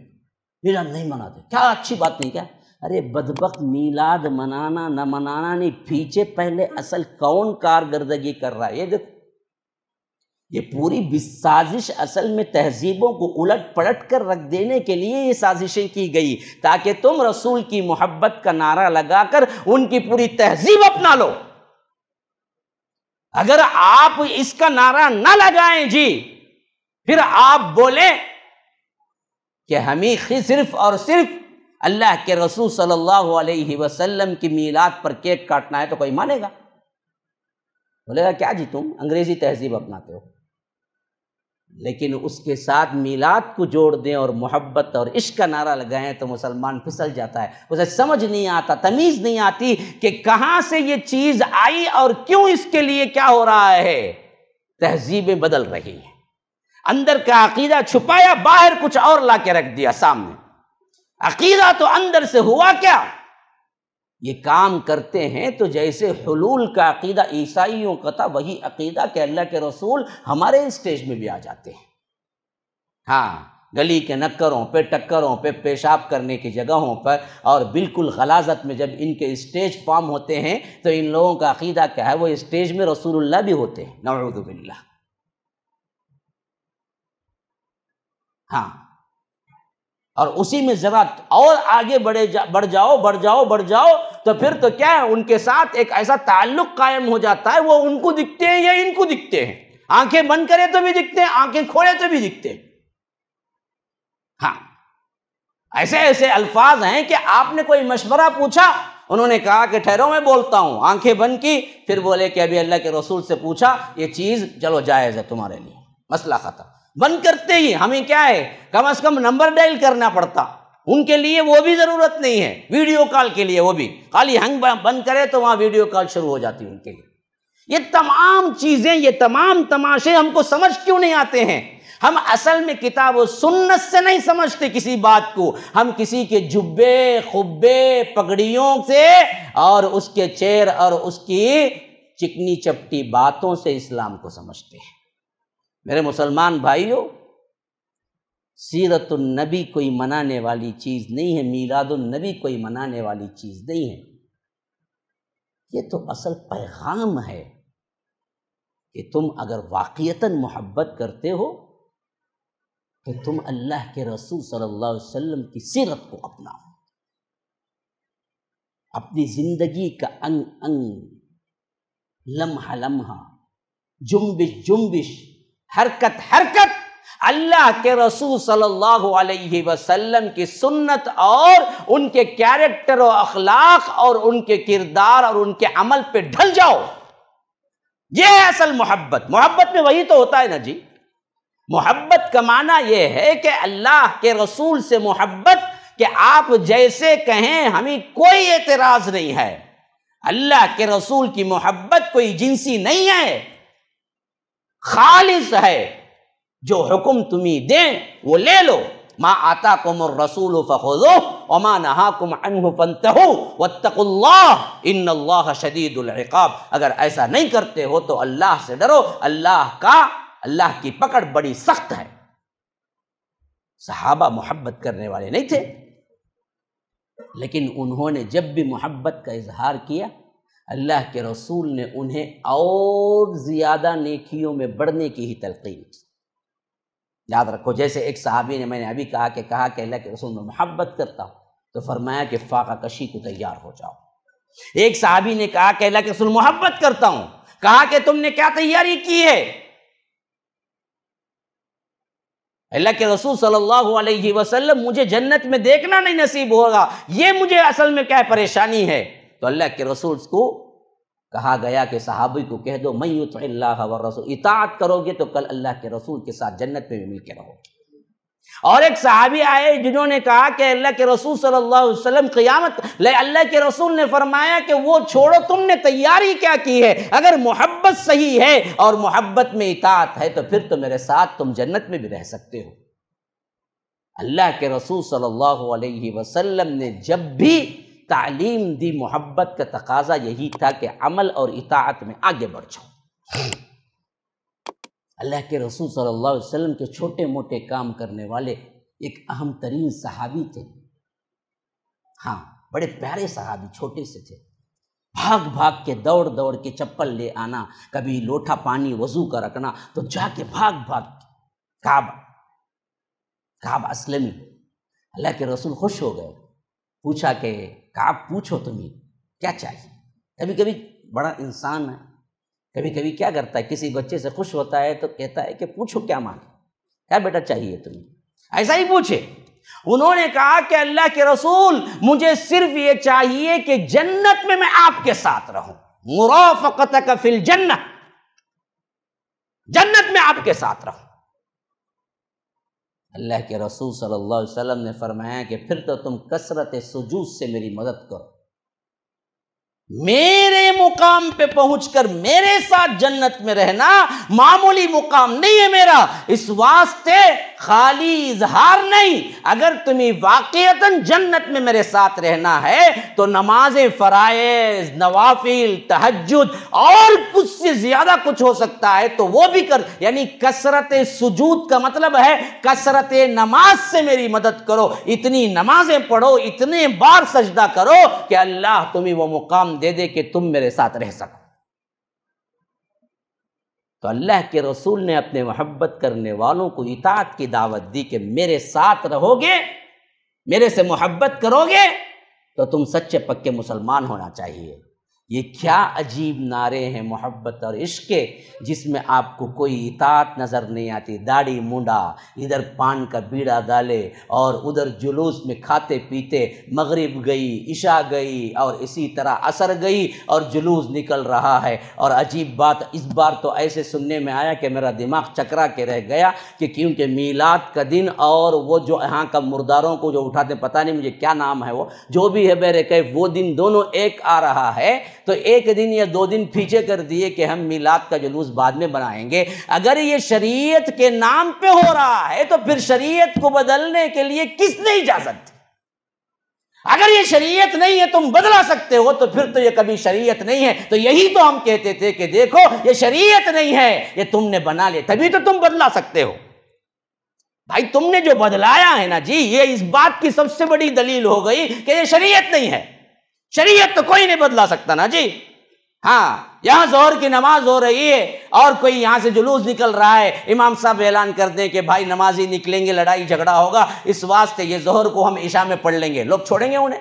A: میلاد نہیں مناتے کیا؟ اچھی بات نہیں کیا؟ ارے بدبخت، میلاد منانا نہ منانا نہیں، پیچھے پہلے اصل کون کارکردگی کر رہا ہے؟ یہ دیکھو، یہ پوری سازش اصل میں تہذیبوں کو الٹ پلٹ کر رکھ دینے کے لیے یہ سازشیں کی گئی تاکہ تم رسول کی محبت کا نعرہ لگا کر ان کی پوری تہذیب اپنا لو۔ اگر آپ اس کا نعرہ نہ لگائیں جی، پھر آپ بولیں کہ ہمیں صرف اور صرف اللہ کے رسول صلی اللہ علیہ وسلم کی میلاد پر کیک کاٹنا ہے تو کوئی مانے گا؟ کوئی نہیں مانے گا۔ بولے گا کیا جی تم انگریزی تہذیب اپناتے ہو، لیکن اس کے ساتھ میلاد کو جوڑ دیں اور محبت اور عشق کا نعرہ لگائیں تو مسلمان پھسل جاتا ہے، اسے سمجھ نہیں آتا، تمیز نہیں آتی کہ کہاں سے یہ چیز آئی اور کیوں اس کے لیے کیا ہو رہا ہے۔ تہذیبیں بدل رہی ہیں، اندر کا عقیدہ چھپایا، باہر کچھ اور لا کے رکھ دیا سامنے۔ عقیدہ تو اندر سے ہوا کیا؟ یہ کام کرتے ہیں تو جیسے حلول کا عقیدہ عیسائیوں کا تھا، وہی عقیدہ کہ اللہ کے رسول ہمارے اسٹیج میں بھی آ جاتے ہیں۔ ہاں، گلی کے نکروں پہ، ٹکروں پہ، پیشاب کرنے کی جگہوں پر، اور بالکل غلاظت میں جب ان کے اسٹیج فارم ہوتے ہیں تو ان لوگوں کا عقیدہ کیا ہے؟ وہ اسٹیج میں رسول اللہ بھی ہوتے ہیں، نعوذ باللہ۔ ہاں، اور اسی میں ذرا اور آگے بڑھ جاؤ تو پھر تو کیا ہے، ان کے ساتھ ایک ایسا تعلق قائم ہو جاتا ہے، وہ ان کو دکھتے ہیں یا ان کو دکھتے ہیں، آنکھیں بند کرے تو بھی دکھتے ہیں، آنکھیں کھولے تو بھی دکھتے ہیں۔ ہاں، ایسے ایسے الفاظ ہیں کہ آپ نے کوئی مشورہ پوچھا، انہوں نے کہا کہ ٹھہرو میں بولتا ہوں، آنکھیں بند کی، پھر بولے کہ ابھی اللہ کے رسول سے پوچھا، یہ چیز چلو جائز ہے تمہارے لیے، مسئلہ ختم۔ بند کرتے ہی ہمیں کیا ہے، کم از کم نمبر ڈائل کرنا پڑتا، ان کے لیے وہ بھی ضرورت نہیں ہے، ویڈیو کال کے لیے وہ بھی خالی ہنگ بند کرے تو وہاں ویڈیو کال شروع ہو جاتی ان کے لیے۔ یہ تمام چیزیں، یہ تمام تماشے ہم کو سمجھ کیوں نہیں آتے ہیں؟ ہم اصل میں کتاب و سنت سے نہیں سمجھتے کسی بات کو، ہم کسی کے جبے، خبے، پگڑیوں سے اور اس کے چیر اور اس کی چکنی چپٹی باتوں سے اسلام کو سمجھتے ہیں۔ میرے مسلمان بھائیوں، سیرت النبی کوئی منانے والی چیز نہیں ہے، میلاد النبی کوئی منانے والی چیز نہیں ہے۔ یہ تو اصل پیغام ہے کہ تم اگر واقعتاً محبت کرتے ہو تو تم اللہ کے رسول صلی اللہ علیہ وسلم کی سیرت کو اپناؤ، اپنی زندگی کا انگ انگ، لمحہ لمحہ، جنبش جنبش، حرکت حرکت اللہ کے رسول صلی اللہ علیہ وسلم کی سنت اور ان کے کیریکٹر و اخلاق اور ان کے کردار اور ان کے عمل پہ ڈھل جاؤ۔ یہ ہے اصل محبت۔ محبت میں وہی تو ہوتا ہے نا جی۔ محبت کا معنی یہ ہے کہ اللہ کے رسول سے محبت، کہ آپ جیسے کہیں ہمیں کوئی اعتراض نہیں ہے۔ اللہ کے رسول کی محبت کوئی جنسی نہیں ہے، خالص ہے۔ جو حکم تمہیں دیں وہ لے لو، ما آتاکم الرسول فخذوہ وما نہاکم عنہ فانتہوا واتقوا اللہ ان اللہ شدید العقاب۔ اگر ایسا نہیں کرتے ہو تو اللہ سے ڈرو، اللہ کی پکڑ بڑی سخت ہے۔ صحابہ محبت کرنے والے نہیں تھے، لیکن انہوں نے جب بھی محبت کا اظہار کیا، اللہ کے رسول نے انہیں اور زیادہ نیکیوں میں بڑھنے کی ہی تلقین کی۔ یاد رکھو، جیسے ایک صحابی نے، میں نے ابھی کہا کہ اللہ کے رسول میں محبت کرتا ہوں، تو فرمایا کہ فاقہ کشی کو تیار ہو جاؤ۔ ایک صحابی نے کہا کہ اللہ کے رسول محبت کرتا ہوں، کہا کہ تم نے کیا تیاری کی ہے؟ اللہ کے رسول صلی اللہ علیہ وسلم، مجھے جنت میں دیکھنا نہیں نصیب ہوگا، یہ مجھے اصل میں کیا پریشانی ہے؟ تو اللہ کے رسول کو کہا گیا کہ صحابی کو کہہ دو، من یطع اللہ والرسول، اطاعت کرو گے تو کل اللہ کے رسول کے ساتھ جنت میں بھی مل کے رہو گے۔ اور ایک صحابی آئے جنہوں نے کہا کہ اللہ کے رسول صلی اللہ علیہ وسلم قیامت، اللہ کے رسول نے فرمایا کہ وہ چھوڑو، تم نے تیاری کیا کی ہے؟ اگر محبت صحیح ہے اور محبت میں اطاعت ہے تو پھر تو میرے ساتھ تم جنت میں بھی رہ سکتے ہو۔ اللہ کے رسول صلی اللہ علیہ وسلم نے جب بھی تعلیم دی، محبت کا تقاضا یہی تھا کہ عمل اور اطاعت میں آگے بڑھ جاؤ۔ اللہ کے رسول صلی اللہ علیہ وسلم کے چھوٹے موٹے کام کرنے والے ایک اہم ترین صحابی تھے، ہاں بڑے پیارے صحابی، چھوٹے سے تھے، بھاگ بھاگ کے دوڑ کے چپل لے آنا، کبھی لوٹا پانی وضو کا رکھنا، تو جا کے بھاگ کعب اسلمی۔ اللہ کے رسول خوش ہو گئے، پوچھا کہ کعب پوچھو تمہیں کیا چاہیے؟ کبھی کبھی بڑا انسان ہے، کبھی کبھی کیا کرتا ہے، کسی بچے سے خوش ہوتا ہے تو کہتا ہے کہ پوچھو کیا مانگے، کیا بیٹا چاہیے تمہیں، ایسا ہی پوچھے۔ انہوں نے کہا کہ اللہ کے رسول، مجھے صرف یہ چاہیے کہ جنت میں آپ کے ساتھ رہوں، مرافقتک فی الجنہ، جنت میں آپ کے ساتھ رہوں۔ اللہ کے رسول صلی اللہ علیہ وسلم نے فرمایا کہ پھر تو تم کثرت سجود سے میری مدد کرو، میرے مقام پہ پہنچ کر میرے ساتھ جنت میں رہنا معمولی مقام نہیں ہے میرا، اس واسطے خالی اظہار نہیں، اگر تمہیں واقعتاً جنت میں میرے ساتھ رہنا ہے تو نماز فرائض، نوافل، تہجد اور کچھ سے زیادہ کچھ ہو سکتا ہے تو وہ بھی کر، یعنی کثرت سجود کا مطلب ہے کثرت نماز سے میری مدد کرو، اتنی نمازیں پڑھو، اتنے بار سجدہ کرو کہ اللہ تمہیں وہ مقام دے دے کہ تم میرے ساتھ رہ سکو۔ تو اللہ کے رسول نے اپنے محبت کرنے والوں کو اطاعت کی دعوت دی کہ میرے ساتھ رہو گے، میرے سے محبت کرو گے تو تم سچے پکے مسلمان ہونا چاہیے۔ یہ کیا عجیب نعرے ہیں محبت اور عشق کے، جس میں آپ کو کوئی اطاعت نظر نہیں آتی، داڑھی مونڈا، ادھر پان کا بیڑا ڈالے اور ادھر جلوس میں کھاتے پیتے، مغرب گئی، عشاء گئی اور اسی طرح عصر گئی اور جلوس نکل رہا ہے۔ اور عجیب بات اس بار تو ایسے سننے میں آیا کہ میرا دماغ چکرا کے رہ گیا کہ کیونکہ میلاد کا دن اور وہ جو یہاں کا مرداروں کو جو اٹھاتے، پتہ نہیں مجھے کیا نام ہے، وہ جو بھی ہے بہرکیف وہ دن دونوں ایک آ رہا ہے، تو ایک دن یا دو دن پیچھے کر دیے کہ ہم میلاد کا جلوس بعد میں بنائیں گے۔ اگر یہ شریعت کے نام پہ ہو رہا ہے تو پھر شریعت کو بدلنے کے لیے کس نے اجازت دی؟ اگر یہ شریعت نہیں ہے تم بدلا سکتے ہو تو پھر تو یہ کبھی شریعت نہیں ہے۔ تو یہی تو ہم کہتے تھے کہ دیکھو یہ شریعت نہیں ہے، یہ تم نے بنا لیا، تبھی تو تم بدلا سکتے ہو۔ بھائی تم نے جو بدلایا ہے نا جی، یہ اس بات کی سب سے بڑی دلیل ہو گئی کہ یہ شریعت نہیں ہے۔ شریعت تو کوئی نہیں بدلا سکتا نا جی۔ ہاں یہاں ظہر کی نماز ہو رہی ہے اور کوئی یہاں سے جلوس نکل رہا ہے، امام صاحب اعلان کر دیں کہ بھائی نمازی نکلیں گے، لڑائی جھگڑا ہوگا، اس واسطے یہ ظہر کو ہم عشاء میں پڑھ لیں گے، لوگ چھوڑیں گے انہیں؟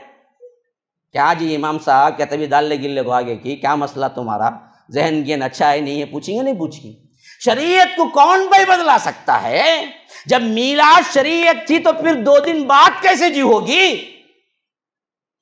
A: کیا جی امام صاحب کیا تبھی ڈالنے گلے کو آگے کی، کیا مسئلہ تمہارا، ذہن گین اچھا ہے نہیں ہے، پوچھیں گے نہیں پوچھیں گے؟ شریعت کو کون بھائی بدلا سکتا ہے؟ جب میلاد شریعت تھی تو پھر 2 دن بعد کیسے جی ہوگی؟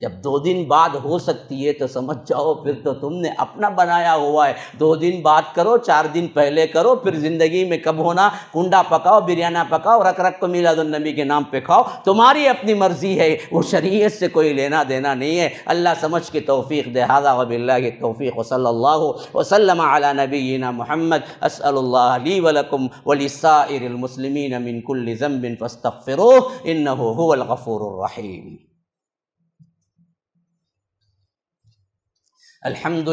A: جب 2 دن بعد ہو سکتی ہے تو سمجھ جاؤ پھر تو تم نے اپنا بنایا ہوا ہے۔ 2 دن بعد کرو، 4 دن پہلے کرو، پھر زندگی میں کب ہونا کنڈا پکاؤ، بریانہ پکاؤ، رکھ رکھ کو میلاد النبی کے نام پہ کھاؤ، تمہاری اپنی مرضی ہے، وہ شریعت سے کوئی لینا دینا نہیں ہے۔ اللہ سمجھ کے توفیق دے۔ ھذا وباللہ التوفیق، وصلی اللہ وسلم علی نبینا محمد۔ اسأل اللہ لی ولکم ولسائر المسلمین من کل ذنب فاستغفروہ انہ هو الغفور الرحیم۔ الحمد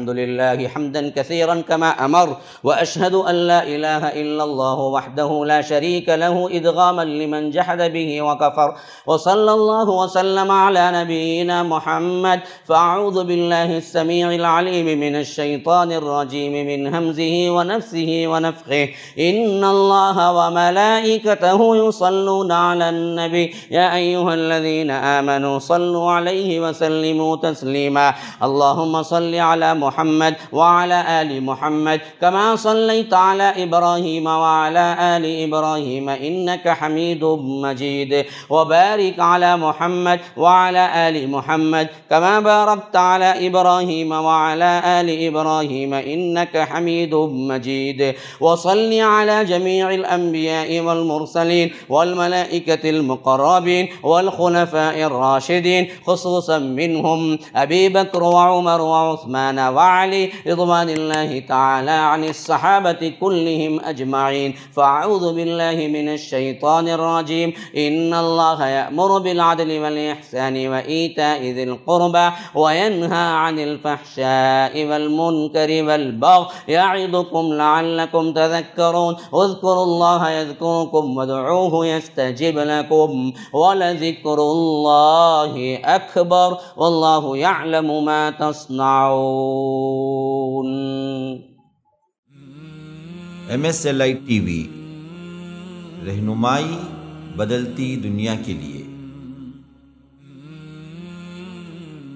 A: لله حمدا كثيرا كما أمر، وأشهد أن لا إله إلا الله وحده لا شريك له إدغاما لمن جحد به وكفر، وصلى الله وسلم على نبينا محمد۔ فأعوذ بالله السميع العليم من الشيطان الرجيم من همزه ونفسه ونفخه، إن الله وملائكته يصلون على النبي يا أيها الذين آمنوا صلوا عليه وسلموا تسليما۔ اللهم صل على محمد وعلى آل محمد كما صليت على إبراهيم وعلى آل إبراهيم إنك حميد مجيد، وبارك على محمد وعلى آل محمد كما باركت على إبراهيم وعلى آل إبراهيم إنك حميد مجيد، وصل على جميع الأنبياء والمرسلين والملائكة المقربين والخلفاء الراشدين، خصوصا منهم أبي بكر وعمر وعثمان وعلي رضوان الله تعالى عن الصحابة كلهم أجمعين۔ فأعوذ بالله من الشيطان الرجيم، إن الله يأمر بالعدل والإحسان وإيتاء ذي القربى وينهى عن الفحشاء والمنكر والبغي يعظكم لعلكم تذكرون، اذكروا الله يذكركم وادعوه يستجب لكم ولذكر الله أكبر والله يعلم ما تصنعون۔
B: MSLI TV، رہنمائی بدلتی دنیا کے لیے۔